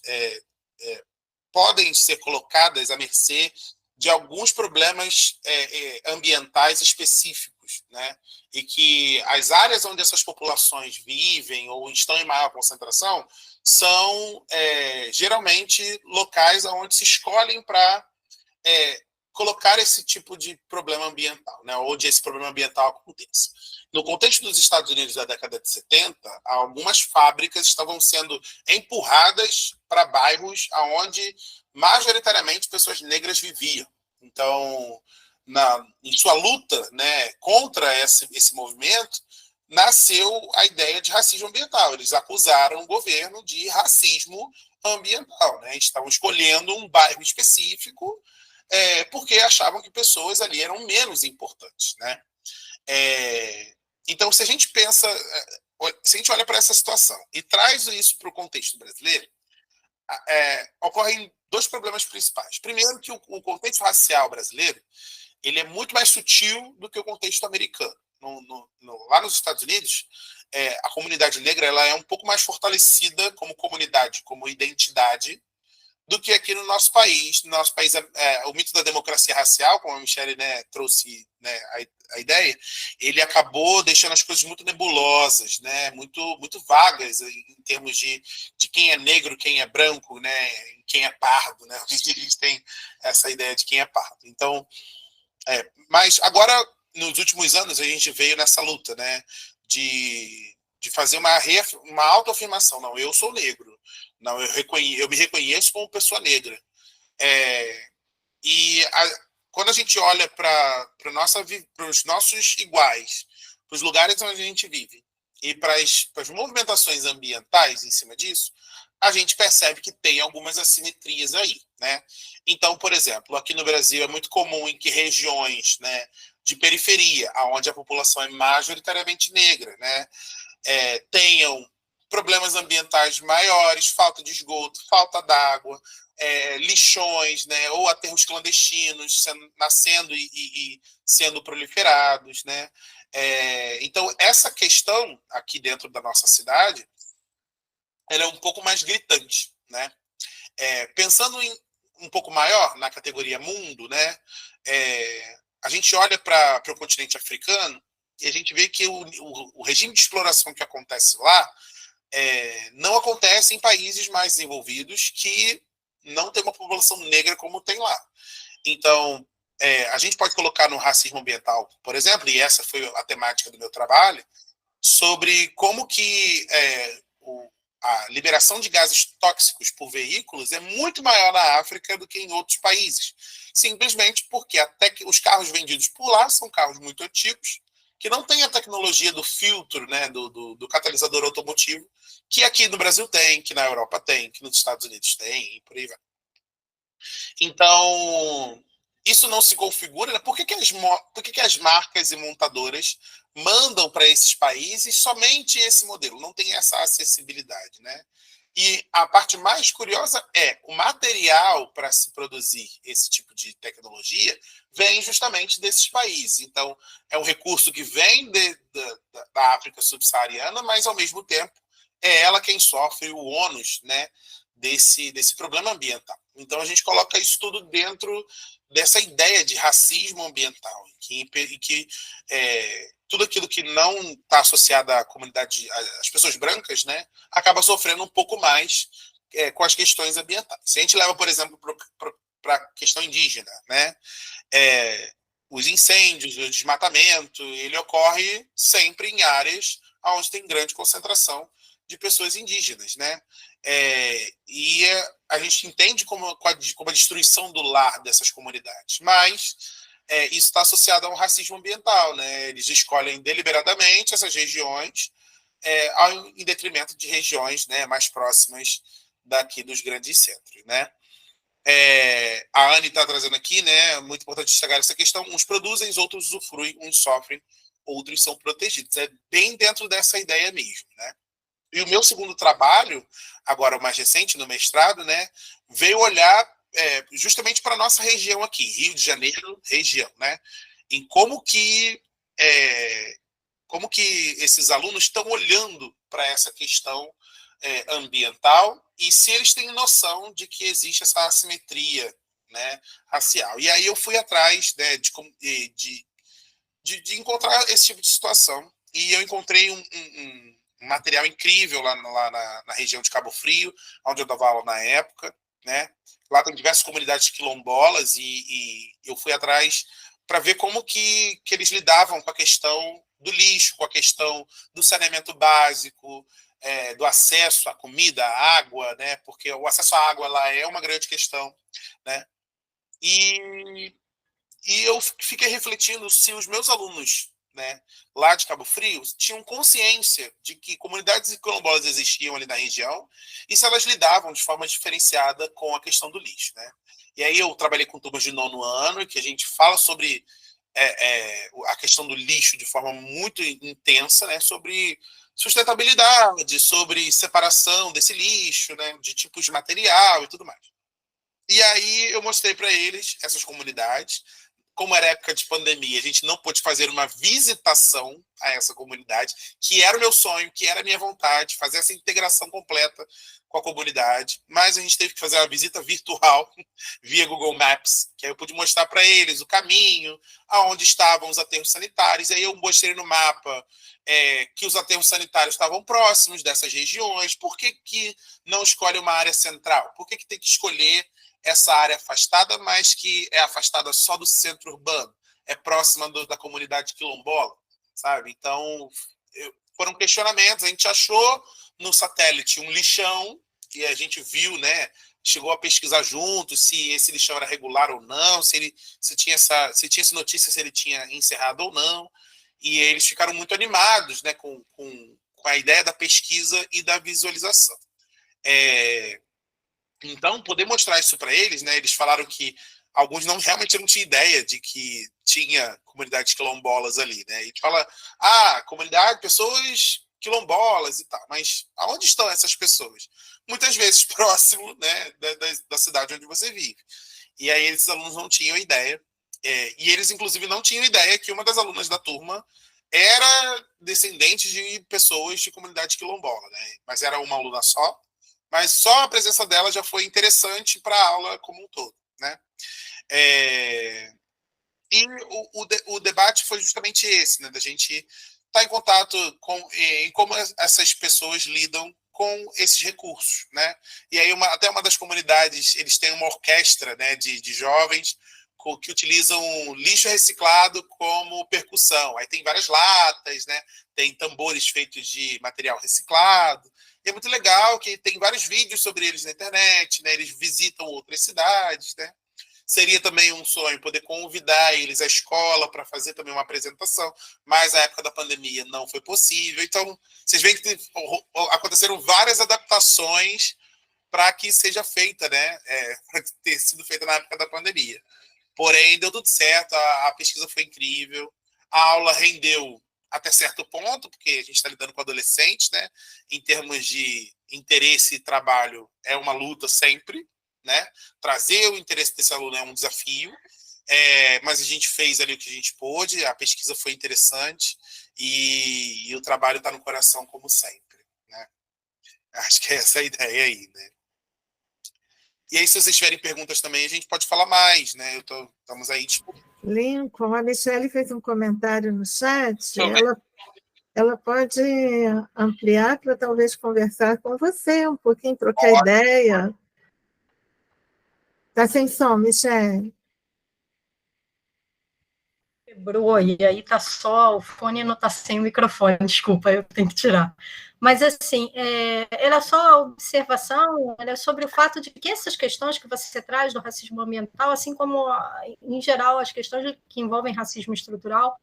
podem ser colocadas à mercê de alguns problemas ambientais específicos, né? E que as áreas onde essas populações vivem ou estão em maior concentração são geralmente locais onde se escolhem para colocar esse tipo de problema ambiental, né? Onde esse problema ambiental acontece. No contexto dos Estados Unidos da década de 70, algumas fábricas estavam sendo empurradas para bairros onde majoritariamente pessoas negras viviam. Então, em sua luta, né, contra esse movimento, nasceu a ideia de racismo ambiental. Eles acusaram o governo de racismo ambiental, né? Estavam escolhendo um bairro específico porque achavam que pessoas ali eram menos importantes, né? Então, se a gente olha para essa situação e traz isso para o contexto brasileiro, ocorrem dois problemas principais. Primeiro, que o contexto racial brasileiro ele é muito mais sutil do que o contexto americano. Lá nos Estados Unidos, a comunidade negra ela é um pouco mais fortalecida como comunidade, como identidade, do que aqui no nosso país. No nosso país, o mito da democracia racial, como a Michelle, né, trouxe, né, a ideia, ele acabou deixando as coisas muito nebulosas, né, muito, muito vagas em termos de quem é negro, quem é branco, né, quem é pardo. Né, a gente tem essa ideia de quem é pardo. Então, mas agora, nos últimos anos, a gente veio nessa luta, né, de fazer uma autoafirmação. Não, eu sou negro. Não, eu me reconheço como pessoa negra. Quando a gente olha para os nossos iguais, para os lugares onde a gente vive, e para as movimentações ambientais em cima disso, a gente percebe que tem algumas assimetrias aí, né? Então, por exemplo, aqui no Brasil é muito comum em que regiões, né, de periferia, onde a população é majoritariamente negra, né, tenham problemas ambientais maiores, falta de esgoto, falta d'água, lixões, né, ou aterros clandestinos nascendo e sendo proliferados, né? Então, essa questão aqui dentro da nossa cidade, ela é um pouco mais gritante, né? Pensando um pouco maior na categoria mundo, né? A gente olha para o continente africano e a gente vê que o regime de exploração que acontece lá não acontece em países mais desenvolvidos que não tem uma população negra como tem lá. Então, a gente pode colocar no racismo ambiental, por exemplo, e essa foi a temática do meu trabalho, sobre como que a liberação de gases tóxicos por veículos é muito maior na África do que em outros países. Simplesmente porque até que os carros vendidos por lá são carros muito antigos, que não tem a tecnologia do filtro, né, do catalisador automotivo, que aqui no Brasil tem, que na Europa tem, que nos Estados Unidos tem, e por aí vai. Então, isso não se configura, né? Por que as marcas e montadoras mandam para esses países somente esse modelo? Não tem essa acessibilidade, né? E a parte mais curiosa o material para se produzir esse tipo de tecnologia vem justamente desses países. Então, é um recurso que vem da África subsaariana, mas, ao mesmo tempo, é ela quem sofre o ônus, né, desse problema ambiental. Então, a gente coloca isso tudo dentro dessa ideia de racismo ambiental, que tudo aquilo que não está associado à comunidade, às pessoas brancas, né, acaba sofrendo um pouco mais com as questões ambientais. Se a gente leva, por exemplo, para a questão indígena, né, os incêndios, o desmatamento, ele ocorre sempre em áreas onde tem grande concentração de pessoas indígenas, né? E a gente entende como a destruição do lar dessas comunidades, mas isso está associado a um racismo ambiental, né? Eles escolhem deliberadamente essas regiões em detrimento de regiões, né, mais próximas daqui dos grandes centros, né? A Anne está trazendo aqui, né? Muito importante destacar essa questão. Uns produzem, outros usufruem, uns sofrem, outros são protegidos. É bem dentro dessa ideia mesmo, né? E o meu segundo trabalho, agora o mais recente, no mestrado, né, veio olhar justamente para a nossa região aqui, Rio de Janeiro, região, né, em como que esses alunos estão olhando para essa questão ambiental e se eles têm noção de que existe essa assimetria, né, racial. E aí eu fui atrás, né, de encontrar esse tipo de situação e eu encontrei um material incrível lá na região de Cabo Frio, onde eu dava aula na época, né? Lá tem diversas comunidades quilombolas e eu fui atrás para ver como que eles lidavam com a questão do lixo, com a questão do saneamento básico, do acesso à comida, à água, né? Porque o acesso à água lá é uma grande questão, né? E eu fiquei refletindo se os meus alunos, né, lá de Cabo Frio tinham consciência de que comunidades quilombolas existiam ali na região e se elas lidavam de forma diferenciada com a questão do lixo, né? E aí eu trabalhei com turmas de 9º ano, que a gente fala sobre a questão do lixo de forma muito intensa, né, sobre sustentabilidade, sobre separação desse lixo, né, de tipos de material e tudo mais. E aí eu mostrei para eles essas comunidades, como era época de pandemia, a gente não pôde fazer uma visitação a essa comunidade, que era o meu sonho, que era a minha vontade, fazer essa integração completa com a comunidade, mas a gente teve que fazer uma visita virtual via Google Maps, que aí eu pude mostrar para eles o caminho, aonde estavam os aterros sanitários, e aí eu mostrei no mapa que os aterros sanitários estavam próximos dessas regiões. Por que que não escolhe uma área central? Por que que tem que escolher essa área afastada, mas que é afastada só do centro urbano? É próxima da comunidade quilombola, sabe? Então, foram questionamentos. A gente achou no satélite um lixão, e a gente viu, né? Chegou a pesquisar junto se esse lixão era regular ou não, se tinha essa notícia, se ele tinha encerrado ou não. E eles ficaram muito animados, né, com a ideia da pesquisa e da visualização. Então, poder mostrar isso para eles, né, eles falaram que alguns realmente não tinham ideia de que tinha comunidades quilombolas ali, né? E fala, comunidade, pessoas quilombolas e tal, mas aonde estão essas pessoas? Muitas vezes próximo, né, da cidade onde você vive. E aí esses alunos não tinham ideia, e eles inclusive não tinham ideia que uma das alunas da turma era descendente de pessoas de comunidade quilombola, né? Mas era uma aluna só, mas só a presença dela já foi interessante para a aula como um todo, né? E o debate foi justamente esse, né? Da gente estar em contato em como essas pessoas lidam com esses recursos, né? E aí até uma das comunidades, eles têm uma orquestra, né, de jovens que utilizam lixo reciclado como percussão. Aí tem várias latas, né? Tem tambores feitos de material reciclado. E é muito legal que tem vários vídeos sobre eles na internet, né? Eles visitam outras cidades, né? Seria também um sonho poder convidar eles à escola para fazer também uma apresentação, mas a época da pandemia não foi possível. Então, vocês veem que aconteceram várias adaptações para que seja feita, né? Para ter sido feita na época da pandemia. Porém, deu tudo certo, a pesquisa foi incrível, a aula rendeu até certo ponto, porque a gente está lidando com adolescentes, né? Em termos de interesse e trabalho, é uma luta sempre, né? Trazer o interesse desse aluno é um desafio, mas a gente fez ali o que a gente pôde, a pesquisa foi interessante e o trabalho está no coração como sempre, né? Acho que é essa a ideia aí, né? E aí, se vocês tiverem perguntas também, a gente pode falar mais, né? Estamos aí, tipo... Lincoln, a Michelle fez um comentário no chat, ela pode ampliar para talvez conversar com você um pouquinho, trocar ideia. Está sem som, Michelle. Quebrou, e aí tá só, o fone não tá sem o microfone, desculpa, eu tenho que tirar. Mas, assim, era só a observação, era sobre o fato de que essas questões que você traz do racismo ambiental, assim como, em geral, as questões que envolvem racismo estrutural,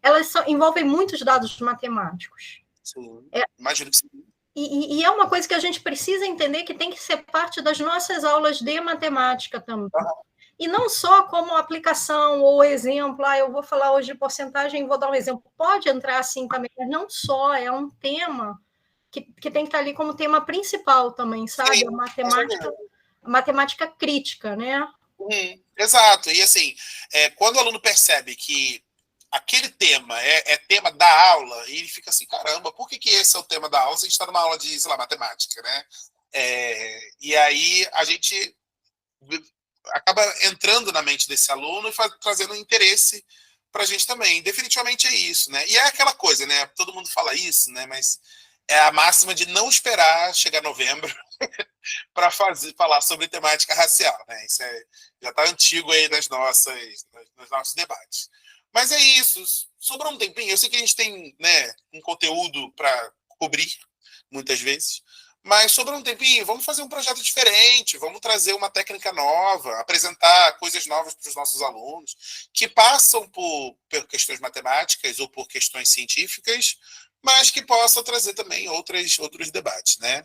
elas envolvem muitos dados matemáticos. Sim, imagino que sim. E é uma coisa que a gente precisa entender que tem que ser parte das nossas aulas de matemática também. E não só como aplicação ou exemplo, eu vou falar hoje de porcentagem, vou dar um exemplo. Pode entrar assim também, mas não só, é um tema que tem que estar ali como tema principal também, sabe? Sim, a matemática crítica, né? Exato. E assim, quando o aluno percebe que aquele tema é tema da aula, e ele fica assim, caramba, por que esse é o tema da aula se a gente está numa aula de, sei lá, matemática, né? E aí a gente acaba entrando na mente desse aluno e trazendo interesse para a gente também. Definitivamente é isso, né? E é aquela coisa, né? Todo mundo fala isso, né? Mas é a máxima de não esperar chegar novembro para falar sobre temática racial, né? Isso já está antigo aí nos nossos debates. Mas é isso. Sobrou um tempinho. Eu sei que a gente tem, né, um conteúdo para cobrir muitas vezes. Mas sobrou um tempinho, vamos fazer um projeto diferente, vamos trazer uma técnica nova, apresentar coisas novas para os nossos alunos, que passam por questões matemáticas ou por questões científicas, mas que possam trazer também outros debates, né?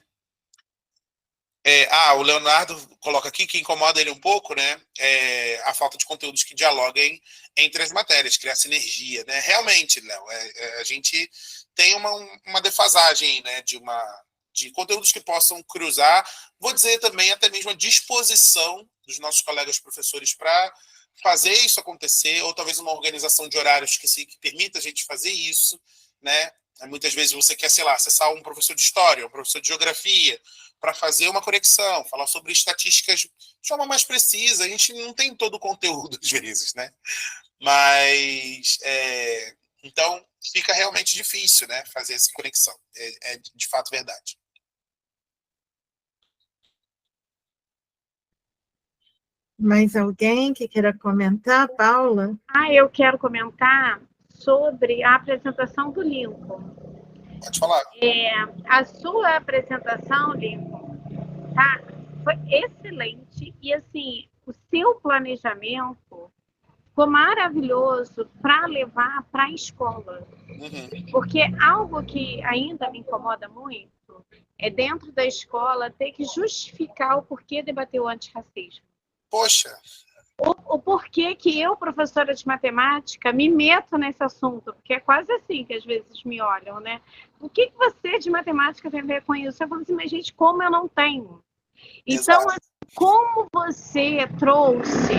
O Leonardo coloca aqui que incomoda ele um pouco, né? A falta de conteúdos que dialoguem entre as matérias, criar sinergia, né? Realmente, Léo, a gente tem uma defasagem, né? De conteúdos que possam cruzar, vou dizer também até mesmo a disposição dos nossos colegas professores para fazer isso acontecer, ou talvez uma organização de horários que permita a gente fazer isso, né? Muitas vezes você quer, sei lá, acessar um professor de história, um professor de geografia, para fazer uma conexão, falar sobre estatísticas de forma mais precisa. A gente não tem todo o conteúdo, às vezes, né? Mas, então, fica realmente difícil, né, fazer essa conexão. É de fato verdade. Mais alguém que queira comentar, Paula? Eu quero comentar sobre a apresentação do Lincoln. Pode falar. A sua apresentação, Lincoln, tá? Foi excelente. E, assim, o seu planejamento ficou maravilhoso para levar para a escola. Uhum. Porque algo que ainda me incomoda muito é dentro da escola ter que justificar o porquê debater o antirracismo. Poxa! O porquê que eu, professora de matemática, me meto nesse assunto, porque é quase assim que às vezes me olham, né? O que você de matemática tem a ver com isso? Eu falo assim, mas gente, como eu não tenho? Então, Exato. como você trouxe,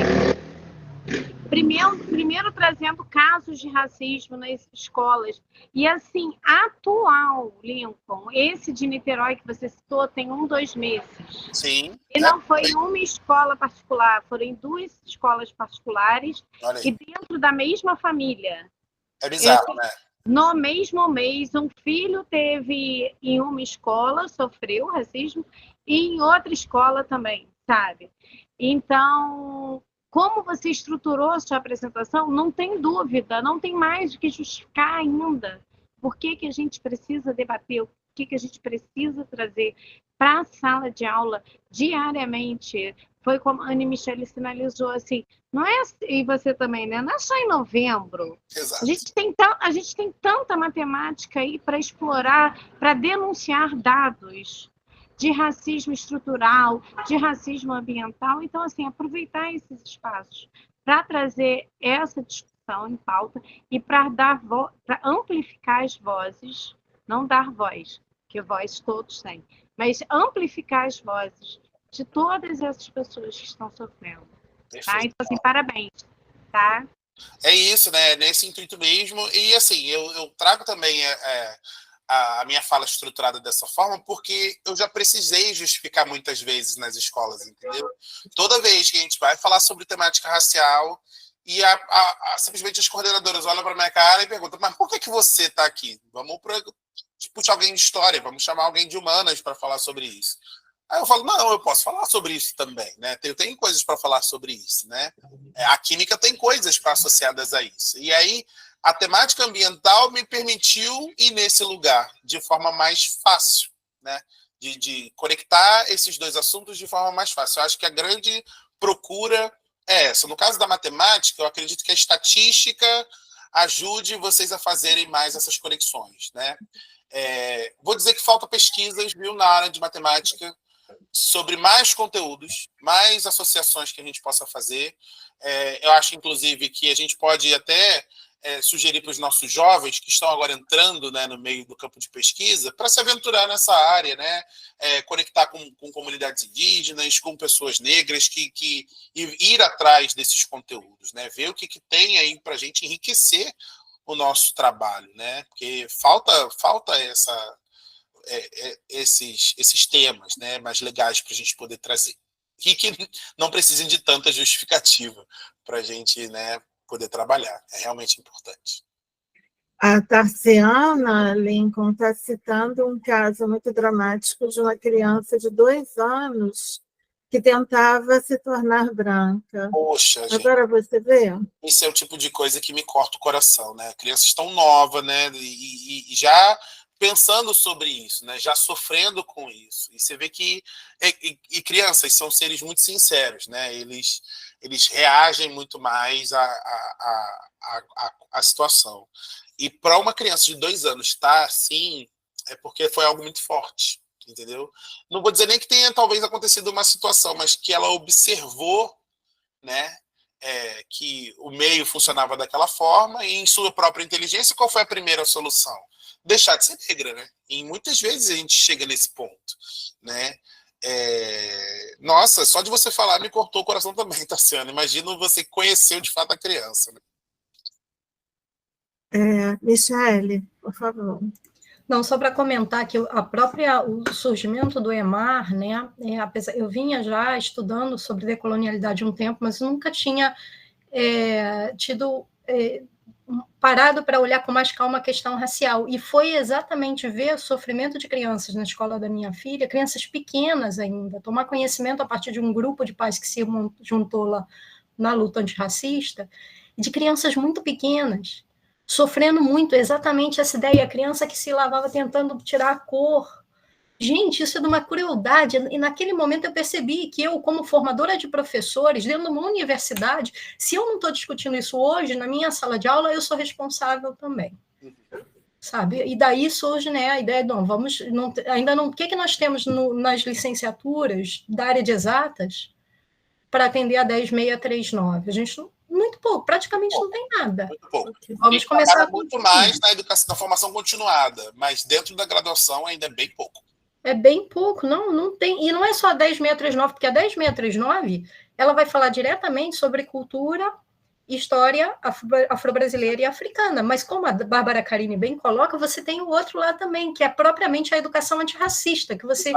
primeiro trazendo casos de racismo nas escolas, e assim, atual, Lincoln, esse de Niterói que você citou, tem 2 meses. Sim. E não foi em uma escola particular, foram em 2 escolas particulares e dentro da mesma família. É bizarro, né? No mesmo mês, um filho teve em uma escola, sofreu racismo, e em outra escola também, sabe? Então, como você estruturou a sua apresentação, não tem dúvida, não tem mais o que justificar ainda. Por que a gente precisa debater, o que a gente precisa trazer para a sala de aula diariamente. Foi como a Anne Michele sinalizou, assim, não é, e você também, né? Não é só em novembro. Exato. A gente tem tanta matemática aí para explorar, para denunciar dados de racismo estrutural, de racismo ambiental. Então, assim, aproveitar esses espaços para trazer essa discussão em pauta e para amplificar as vozes, não dar voz, que voz todos têm, mas amplificar as vozes de todas essas pessoas que estão sofrendo. Tá? Então, assim, parabéns. Tá? É isso, né? Nesse intuito mesmo. E, assim, eu trago também a minha fala estruturada dessa forma porque eu já precisei justificar muitas vezes nas escolas, entendeu? Toda vez que a gente vai falar sobre temática racial e simplesmente as coordenadoras olham para minha cara e perguntam, mas por que você está aqui? Vamos puxar alguém de história, vamos chamar alguém de humanas para falar sobre isso. Aí eu falo, não, eu posso falar sobre isso também, né? Eu tenho coisas para falar sobre isso, né? A química tem coisas associadas a isso. E aí, a temática ambiental me permitiu ir nesse lugar de forma mais fácil, né? De conectar esses 2 assuntos de forma mais fácil. Eu acho que a grande procura é essa. No caso da matemática, eu acredito que a estatística ajude vocês a fazerem mais essas conexões, né? Vou dizer que falta pesquisas, viu, na área de matemática, sobre mais conteúdos, mais associações que a gente possa fazer. Eu acho, inclusive, que a gente pode até sugerir para os nossos jovens que estão agora entrando, né, no meio do campo de pesquisa para se aventurar nessa área, né, conectar com comunidades indígenas, com pessoas negras, e ir atrás desses conteúdos, né, ver o que tem aí para a gente enriquecer o nosso trabalho, né, porque falta esses temas, né, mais legais para a gente poder trazer. E que não precisem de tanta justificativa para a gente, né, poder trabalhar. É realmente importante. A Tarciana Lincoln está citando um caso muito dramático de uma criança de 2 anos que tentava se tornar branca. Poxa, gente. Agora você vê? Esse é o tipo de coisa que me corta o coração, né? Crianças tão novas, né? E já pensando sobre isso, né? Já sofrendo com isso. E você vê que e crianças são seres muito sinceros, né? Eles reagem muito mais à situação. E para uma criança de 2 anos estar assim, é porque foi algo muito forte, entendeu? Não vou dizer nem que tenha talvez acontecido uma situação, mas que ela observou, né? Que o meio funcionava daquela forma e em sua própria inteligência, qual foi a primeira solução? Deixar de ser negra, né? E muitas vezes a gente chega nesse ponto, né? Nossa, só de você falar me cortou o coração também, Tassiana. Imagino você que conheceu de fato a criança. Né? Michele, por favor. Não, só para comentar que o surgimento do EMAR, né, eu vinha já estudando sobre decolonialidade um tempo, mas nunca tinha tido parado para olhar com mais calma a questão racial. E foi exatamente ver o sofrimento de crianças na escola da minha filha, crianças pequenas ainda, tomar conhecimento a partir de um grupo de pais que se juntou lá na luta antirracista, de crianças muito pequenas, sofrendo muito, exatamente essa ideia, a criança que se lavava tentando tirar a cor. Gente, isso é de uma crueldade, e naquele momento eu percebi que eu, como formadora de professores, dentro de uma universidade, se eu não estou discutindo isso hoje, na minha sala de aula, eu sou responsável também. Sabe? E daí surge, né, a ideia, não, ainda não, o que nós temos nas licenciaturas da área de exatas para atender a 10.639? A gente muito pouco, praticamente não tem nada. Muito pouco. Vamos começar muito mais na educação, na formação continuada, mas dentro da graduação ainda é bem pouco. É bem pouco, não tem. E não é só a 10.639, porque a 10.639 ela vai falar diretamente sobre cultura, história afro-brasileira e africana. Mas como a Bárbara Carini bem coloca, você tem o outro lado também, que é propriamente a educação antirracista, que você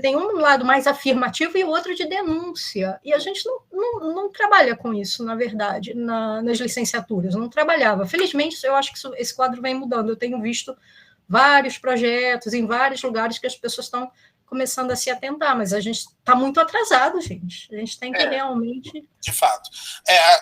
tem um lado mais afirmativo e o outro de denúncia. E a gente não trabalha com isso, na verdade, nas licenciaturas, não trabalhava. Felizmente, eu acho que esse quadro vem mudando. Eu tenho visto vários projetos em vários lugares que as pessoas estão começando a se atentar, mas a gente está muito atrasado, gente. A gente tem que realmente... De fato.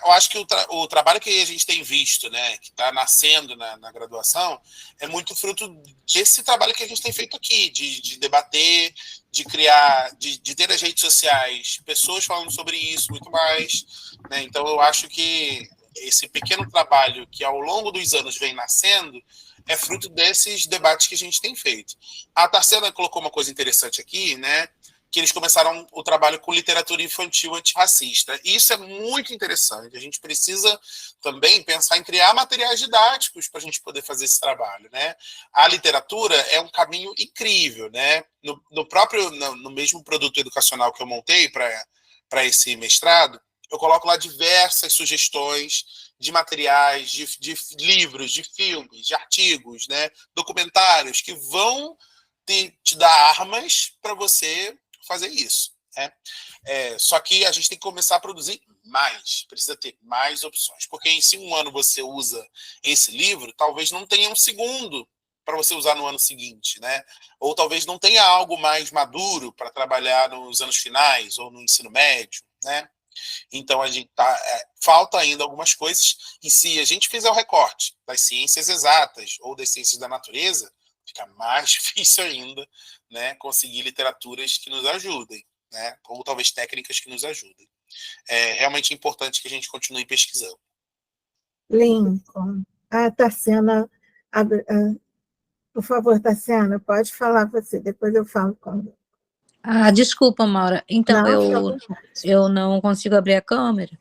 Eu acho que o trabalho que a gente tem visto, né, que está nascendo na graduação, é muito fruto desse trabalho que a gente tem feito aqui, de debater, de criar, de ter nas redes sociais pessoas falando sobre isso muito mais. Né? Então, eu acho que esse pequeno trabalho que ao longo dos anos vem nascendo é fruto desses debates que a gente tem feito. A Tarsena colocou uma coisa interessante aqui, né? Que eles começaram o trabalho com literatura infantil antirracista. E isso é muito interessante. A gente precisa também pensar em criar materiais didáticos para a gente poder fazer esse trabalho, né? A literatura é um caminho incrível, né? No mesmo produto educacional que eu montei para esse mestrado, eu coloco lá diversas sugestões de materiais, de livros, de filmes, de artigos, né? Documentários que vão te dar armas para você fazer isso. Né? Só que a gente tem que começar a produzir mais, precisa ter mais opções, porque se um ano você usa esse livro, talvez não tenha um segundo para você usar no ano seguinte, né? Ou talvez não tenha algo mais maduro para trabalhar nos anos finais ou no ensino médio, né? Então, a gente falta ainda algumas coisas, e se a gente fizer o recorte das ciências exatas ou das ciências da natureza, fica mais difícil ainda, né, conseguir literaturas que nos ajudem, né, ou talvez técnicas que nos ajudem. É realmente importante que a gente continue pesquisando. Lincoln, a Tarsena, por favor, Tarsena, pode falar você, depois eu falo com desculpa, Maura. Então, eu não consigo abrir a câmera,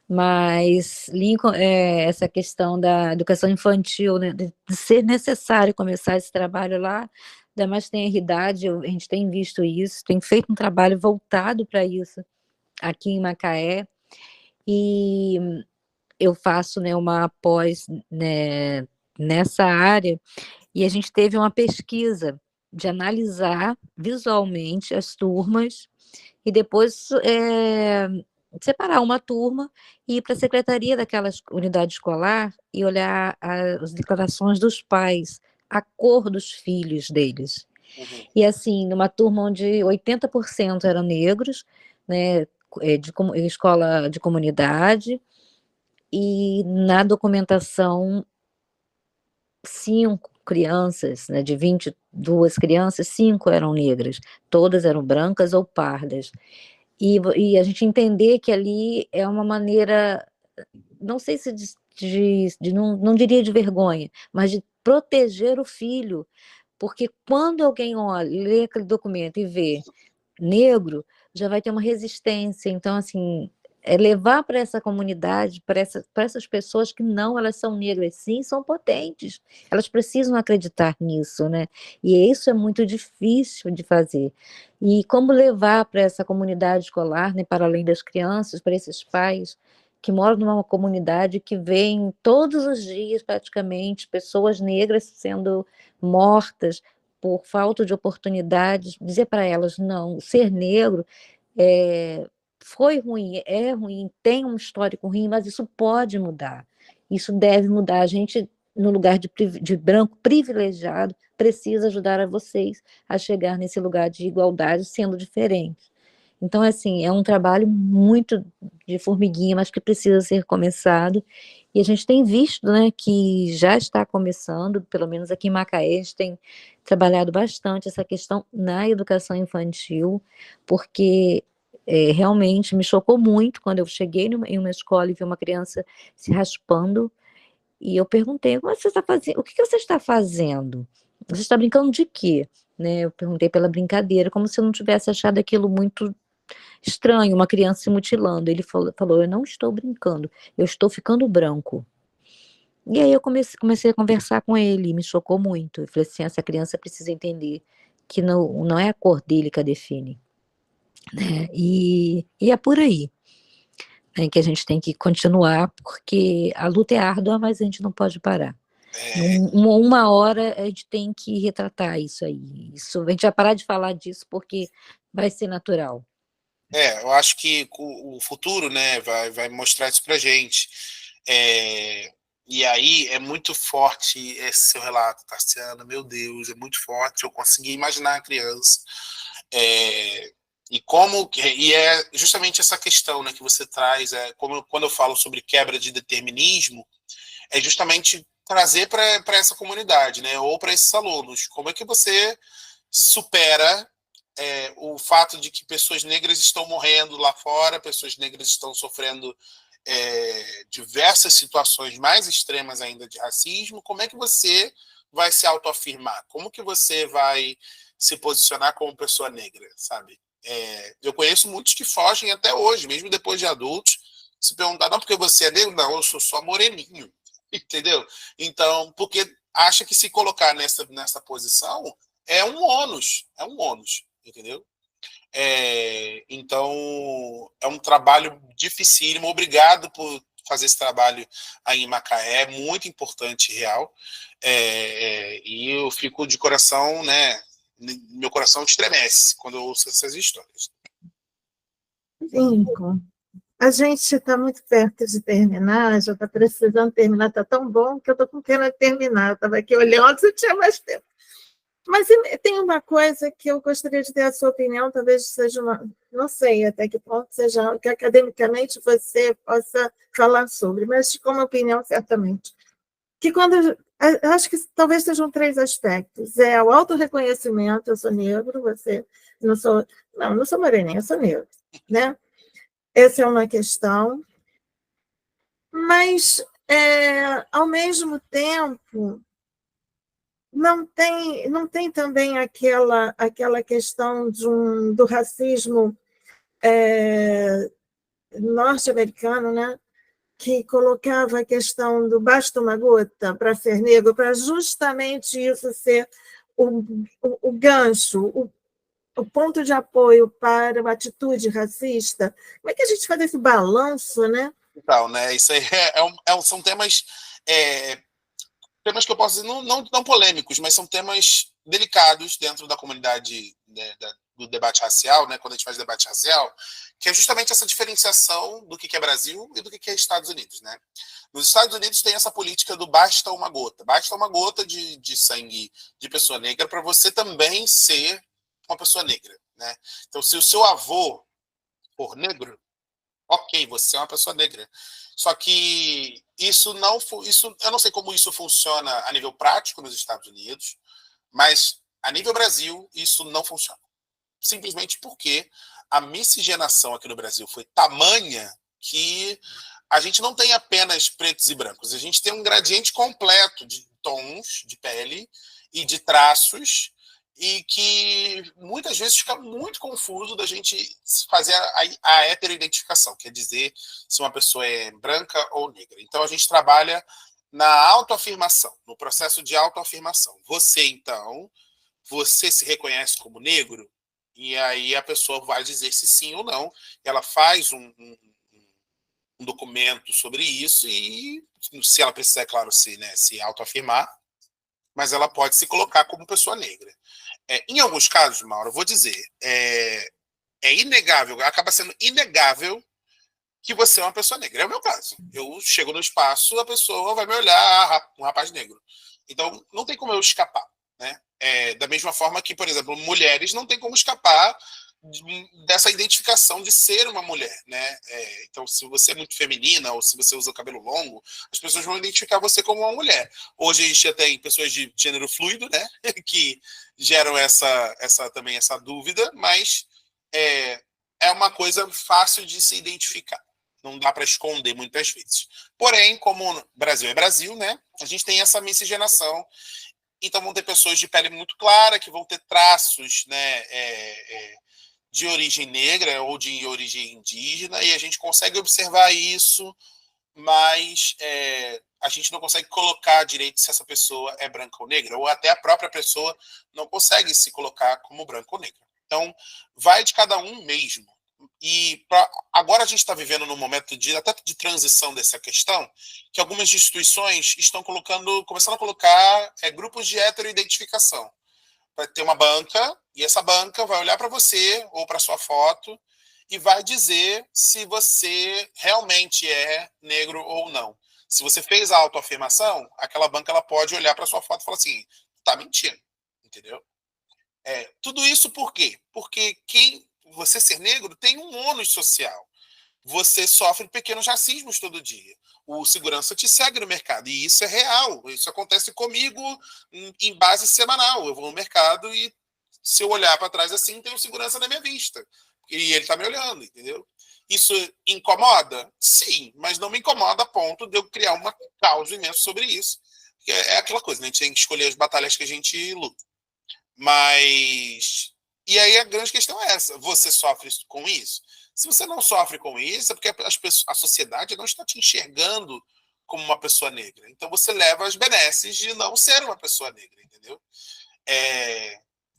mas Lincoln, essa questão da educação infantil, né, de ser necessário começar esse trabalho lá, ainda mais tem a idade, a gente tem visto isso, tem feito um trabalho voltado para isso aqui em Macaé, e eu faço, né, uma pós, né, nessa área, e a gente teve uma pesquisa de analisar visualmente as turmas e depois separar uma turma e ir para a secretaria daquela unidade escolar e olhar as declarações dos pais, a cor dos filhos deles. E assim, numa turma onde 80% eram negros, né, de escola de comunidade, e na documentação 5 crianças, né, de 22 crianças, 5 eram negras, todas eram brancas ou pardas. E a gente entender que ali é uma maneira, não sei se não diria de vergonha, mas de proteger o filho, porque quando alguém lê aquele documento e vê negro, já vai ter uma resistência. Então, assim, levar para essa comunidade, para essas pessoas que não, elas são negras sim, são potentes, elas precisam acreditar nisso, né? E isso é muito difícil de fazer. E como levar para essa comunidade escolar, né, para além das crianças, para esses pais que moram numa comunidade que veem todos os dias, praticamente, pessoas negras sendo mortas por falta de oportunidades, dizer para elas, não, ser negro foi ruim, é ruim, tem um histórico ruim, mas isso pode mudar. Isso deve mudar. A gente, no lugar de branco privilegiado, precisa ajudar a vocês a chegar nesse lugar de igualdade sendo diferente. Então, assim, é um trabalho muito de formiguinha, mas que precisa ser começado. E a gente tem visto, né, que já está começando, pelo menos aqui em Macaé, a gente tem trabalhado bastante essa questão na educação infantil, porque realmente me chocou muito quando eu cheguei em uma escola e vi uma criança se raspando, e eu perguntei, você está fazendo? O que você está fazendo? Você está brincando de quê? Né, eu perguntei pela brincadeira, como se eu não tivesse achado aquilo muito estranho, uma criança se mutilando. Ele falou, eu não estou brincando, eu estou ficando branco. E aí eu comecei a conversar com ele, e me chocou muito. Eu falei assim, essa criança precisa entender que não é a cor dele que a define, né? E é por aí, né, que a gente tem que continuar, porque a luta é árdua, mas a gente não pode parar. Uma hora a gente tem que retratar isso aí. A gente vai parar de falar disso porque vai ser natural. Eu acho que o futuro, né, vai mostrar isso pra gente. E aí é muito forte esse seu relato, Tarciana, meu Deus, é muito forte. Eu consegui imaginar a criança. E é justamente essa questão, né, que você traz, quando eu falo sobre quebra de determinismo, é justamente trazer para essa comunidade, né, ou para esses alunos. Como é que você supera o fato de que pessoas negras estão morrendo lá fora, pessoas negras estão sofrendo diversas situações mais extremas ainda de racismo? Como é que você vai se autoafirmar? Como que você vai se posicionar como pessoa negra, sabe? Eu conheço muitos que fogem até hoje, mesmo depois de adultos, se perguntar, não, porque você é negro? Não, eu sou só moreninho, entendeu? Então, porque acha que se colocar nessa posição é um ônus, entendeu? Então, é um trabalho dificílimo. Obrigado por fazer esse trabalho aí em Macaé, é muito importante, real. E eu fico de coração, né? Meu coração estremece quando eu ouço essas histórias. Lincoln, a gente está muito perto de terminar, já está precisando terminar, está tão bom que eu estou com pena de terminar. Eu estava aqui olhando se tinha mais tempo. Mas tem uma coisa que eu gostaria de ter a sua opinião, talvez seja não sei até que ponto seja que academicamente você possa falar sobre, mas como opinião, certamente. Que acho que talvez sejam 3 aspectos. É o autorreconhecimento, eu sou negro, você não sou moreninha, eu sou negro, né? Essa é uma questão. Mas, ao mesmo tempo, não tem também aquela questão do racismo norte-americano, né? Que colocava a questão do basta uma gota para ser negro, para justamente isso ser o gancho, o ponto de apoio para uma atitude racista. Como é que a gente faz esse balanço, né? Então, né, isso aí são temas que eu posso dizer, não polêmicos, mas são temas delicados dentro da comunidade, né, do debate racial, né, quando a gente faz debate racial, que é justamente essa diferenciação do que é Brasil e do que é Estados Unidos. Né? Nos Estados Unidos tem essa política do basta uma gota de sangue de pessoa negra para você também ser uma pessoa negra. Né? Então, se o seu avô for negro, ok, você é uma pessoa negra. Só que isso eu não sei como isso funciona a nível prático nos Estados Unidos, mas a nível Brasil isso não funciona. Simplesmente porque a miscigenação aqui no Brasil foi tamanha que a gente não tem apenas pretos e brancos, a gente tem um gradiente completo de tons de pele e de traços e que muitas vezes fica muito confuso da gente fazer a heteroidentificação, quer dizer se uma pessoa é branca ou negra. Então, a gente trabalha na autoafirmação, no processo de autoafirmação. Então, você se reconhece como negro? E aí a pessoa vai dizer se sim ou não. Ela faz um documento sobre isso e, se ela precisar, é claro, se autoafirmar, mas ela pode se colocar como pessoa negra. Em alguns casos, Mauro, eu vou dizer, é inegável, acaba sendo inegável que você é uma pessoa negra. É o meu caso. Eu chego no espaço, a pessoa vai me olhar, um rapaz negro. Então, não tem como eu escapar, né? Da mesma forma que, por exemplo, mulheres não tem como escapar dessa identificação de ser uma mulher, né? Então, se você é muito feminina ou se você usa o cabelo longo, as pessoas vão identificar você como uma mulher. Hoje a gente já tem pessoas de gênero fluido, né? Que geram também essa dúvida, mas é uma coisa fácil de se identificar. Não dá para esconder muitas vezes. Porém, como Brasil é Brasil, né? A gente tem essa miscigenação. Então vão ter pessoas de pele muito clara que vão ter traços, né? De origem negra ou de origem indígena, e a gente consegue observar isso, mas a gente não consegue colocar direito se essa pessoa é branca ou negra, ou até a própria pessoa não consegue se colocar como branca ou negra. Então, vai de cada um mesmo. E agora a gente está vivendo num momento até de transição dessa questão, que algumas instituições estão começando a colocar grupos de heteroidentificação. Vai ter uma banca, e essa banca vai olhar para você ou para sua foto e vai dizer se você realmente é negro ou não. Se você fez a autoafirmação, aquela banca ela pode olhar para sua foto e falar assim, tá mentindo, entendeu? Tudo isso por quê? Porque você ser negro tem um ônus social. Você sofre pequenos racismos todo dia. O segurança te segue no mercado. E isso é real. Isso acontece comigo em base semanal. Eu vou no mercado e, se eu olhar para trás assim, tem um segurança na minha vista. E ele está me olhando, entendeu? Isso incomoda? Sim, mas não me incomoda a ponto de eu criar uma causa imensa sobre isso. É aquela coisa, né? A gente tem que escolher as batalhas que a gente luta. Mas... E aí a grande questão é essa. Você sofre com isso? Se você não sofre com isso, é porque a sociedade não está te enxergando como uma pessoa negra. Então você leva as benesses de não ser uma pessoa negra, entendeu?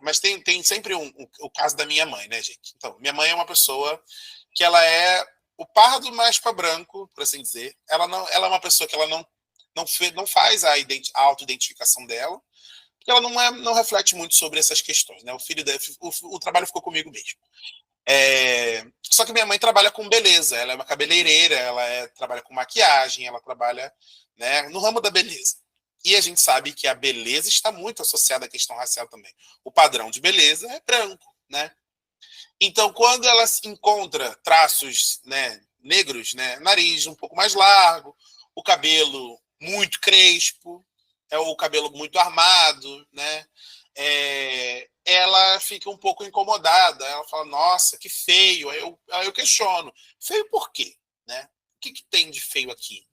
Mas tem sempre o caso da minha mãe, né, gente? Então, minha mãe é uma pessoa que ela é o pardo mais para branco, por assim dizer. Ela é uma pessoa que ela não faz a auto-identificação dela, porque ela não reflete muito sobre essas questões, né? O trabalho ficou comigo mesmo. Só que minha mãe trabalha com beleza, ela é uma cabeleireira, ela trabalha com maquiagem, ela trabalha, né, no ramo da beleza. E a gente sabe que a beleza está muito associada à questão racial também. O padrão de beleza é branco, né? Então, quando ela encontra traços, né, negros, né, nariz um pouco mais largo, o cabelo muito crespo, o cabelo muito armado, né? Ela fica um pouco incomodada. Ela fala, nossa, que feio. Aí eu questiono. Feio por quê? Né? O que tem de feio aqui?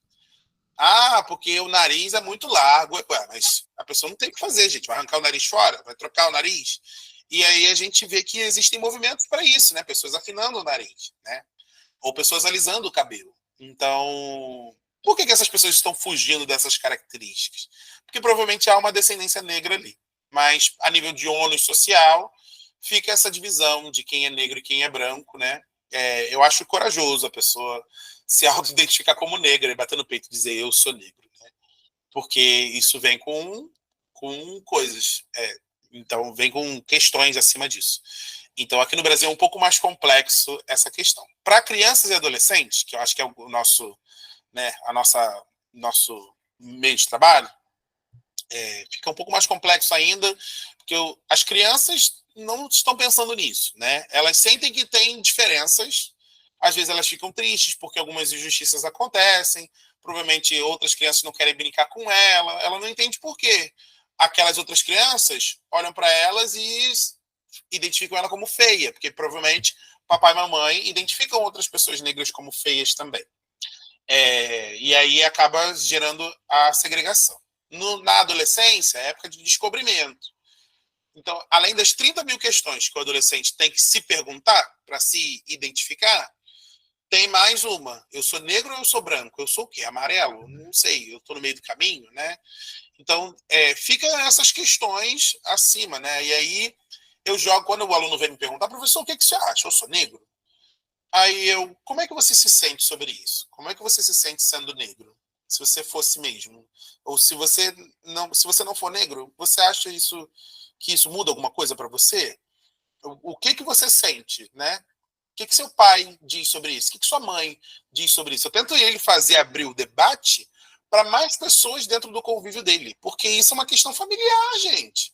Ah, porque o nariz é muito largo. Ué, mas a pessoa não tem o que fazer, gente. Vai arrancar o nariz fora? Vai trocar o nariz? E aí a gente vê que existem movimentos para isso, né? Pessoas afinando o nariz, né? Ou pessoas alisando o cabelo. Então, por que essas pessoas estão fugindo dessas características? Porque provavelmente há uma descendência negra ali. Mas, a nível de ônus social, fica essa divisão de quem é negro e quem é branco, né? Eu acho corajoso a pessoa se auto-identificar como negra e bater no peito e dizer eu sou negro, né? Porque isso vem com coisas. Então, vem com questões acima disso. Então, aqui no Brasil é um pouco mais complexo essa questão. Para crianças e adolescentes, que eu acho que é o nosso, né, nosso meio de trabalho, fica um pouco mais complexo ainda, porque as crianças não estão pensando nisso, né? Elas sentem que tem diferenças, às vezes elas ficam tristes porque algumas injustiças acontecem, provavelmente outras crianças não querem brincar com ela não entende por quê. Aquelas outras crianças olham para elas e identificam ela como feia, porque provavelmente papai e mamãe identificam outras pessoas negras como feias também. E aí acaba gerando a segregação. Na adolescência, é época de descobrimento. Então, além das 30 mil questões que o adolescente tem que se perguntar para se identificar, tem mais uma. Eu sou negro ou eu sou branco? Eu sou o quê? Amarelo? Não sei, eu estou no meio do caminho, né? Então, fica essas questões acima, né? E aí, eu jogo, quando o aluno vem me perguntar, professor, o que você acha? Eu sou negro? Aí como é que você se sente sobre isso? Como é que você se sente sendo negro? Se você fosse mesmo. Ou se você não for negro, você acha que isso muda alguma coisa para você? O que você sente, né? O que seu pai diz sobre isso? O que sua mãe diz sobre isso? Eu tento abrir o debate para mais pessoas dentro do convívio dele, porque isso é uma questão familiar, gente.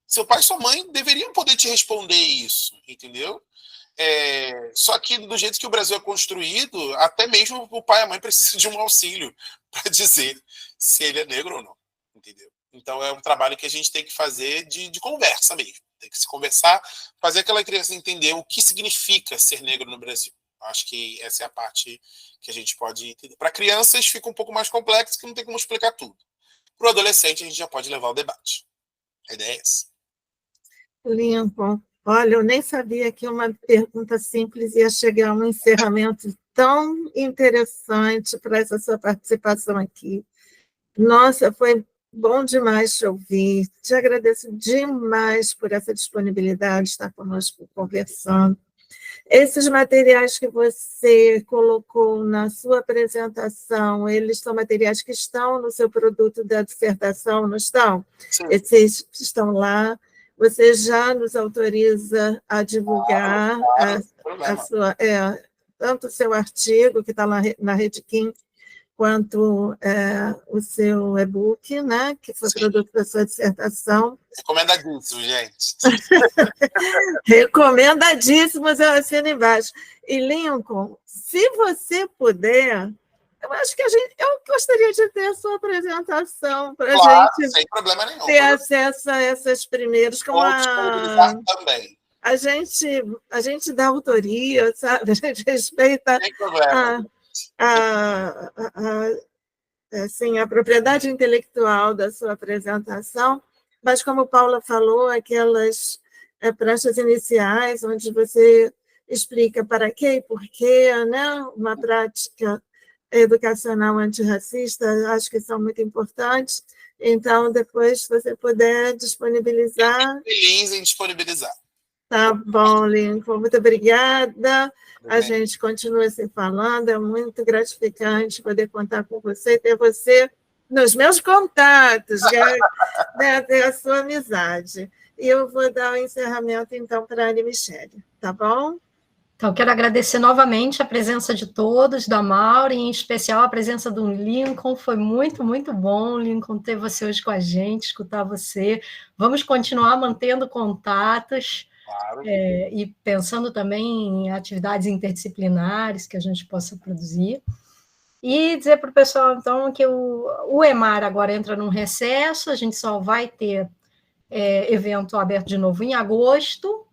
Seu pai e sua mãe deveriam poder te responder isso, entendeu? Só que do jeito que o Brasil é construído, até mesmo o pai e a mãe precisam de um auxílio para dizer se ele é negro ou não, entendeu? Então é um trabalho que a gente tem que fazer de conversa mesmo. Tem que se conversar, fazer aquela criança entender o que significa ser negro no Brasil. Acho que essa é a parte que a gente pode entender. Para crianças fica um pouco mais complexo, que não tem como explicar tudo. Para o adolescente, a gente já pode levar o debate. A ideia é essa. Lincoln, olha, eu nem sabia que uma pergunta simples ia chegar a um encerramento tão interessante para essa sua participação aqui. Nossa, foi bom demais te ouvir. Te agradeço demais por essa disponibilidade de estar conosco conversando. Esses materiais que você colocou na sua apresentação, eles são materiais que estão no seu produto da dissertação, não estão? Sim. Esses estão lá. Você já nos autoriza a divulgar a sua, tanto o seu artigo, que está lá na Redkin, quanto o seu e-book, né, que foi produto da sua dissertação. Recomendadíssimo, gente. Recomendadíssimos, eu assino embaixo. E, Lincoln, se você puder, eu acho que eu gostaria de ter a sua apresentação para a gente sem problema nenhum, ter acesso a essas primeiras. Também. A gente dá autoria, sabe? A gente respeita sem problema. Assim, a propriedade intelectual da sua apresentação, mas, como Paula falou, aquelas pranchas iniciais, onde você explica para quê e por quê, né? Uma prática educacional antirracista, acho que são muito importantes. Então, depois, se você puder disponibilizar... Feliz em disponibilizar. Tá bom, Lincoln, muito obrigada. A gente continua se falando, é muito gratificante poder contar com você, ter você nos meus contatos, né, ter a sua amizade. E eu vou dar o encerramento, então, para a Anne Michele, tá bom? Então, quero agradecer novamente a presença de todos, da Maura, e em especial a presença do Lincoln. Foi muito, muito bom, Lincoln, ter você hoje com a gente, escutar você. Vamos continuar mantendo contatos. Claro. E pensando também em atividades interdisciplinares que a gente possa produzir. E dizer para o pessoal, então, que o EMAR agora entra num recesso, a gente só vai ter evento aberto de novo em agosto.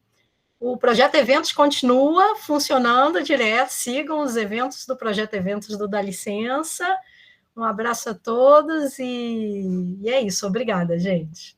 O Projeto Eventos continua funcionando direto, sigam os eventos do Projeto Eventos do Dá Licença. Um abraço a todos e é isso, obrigada, gente.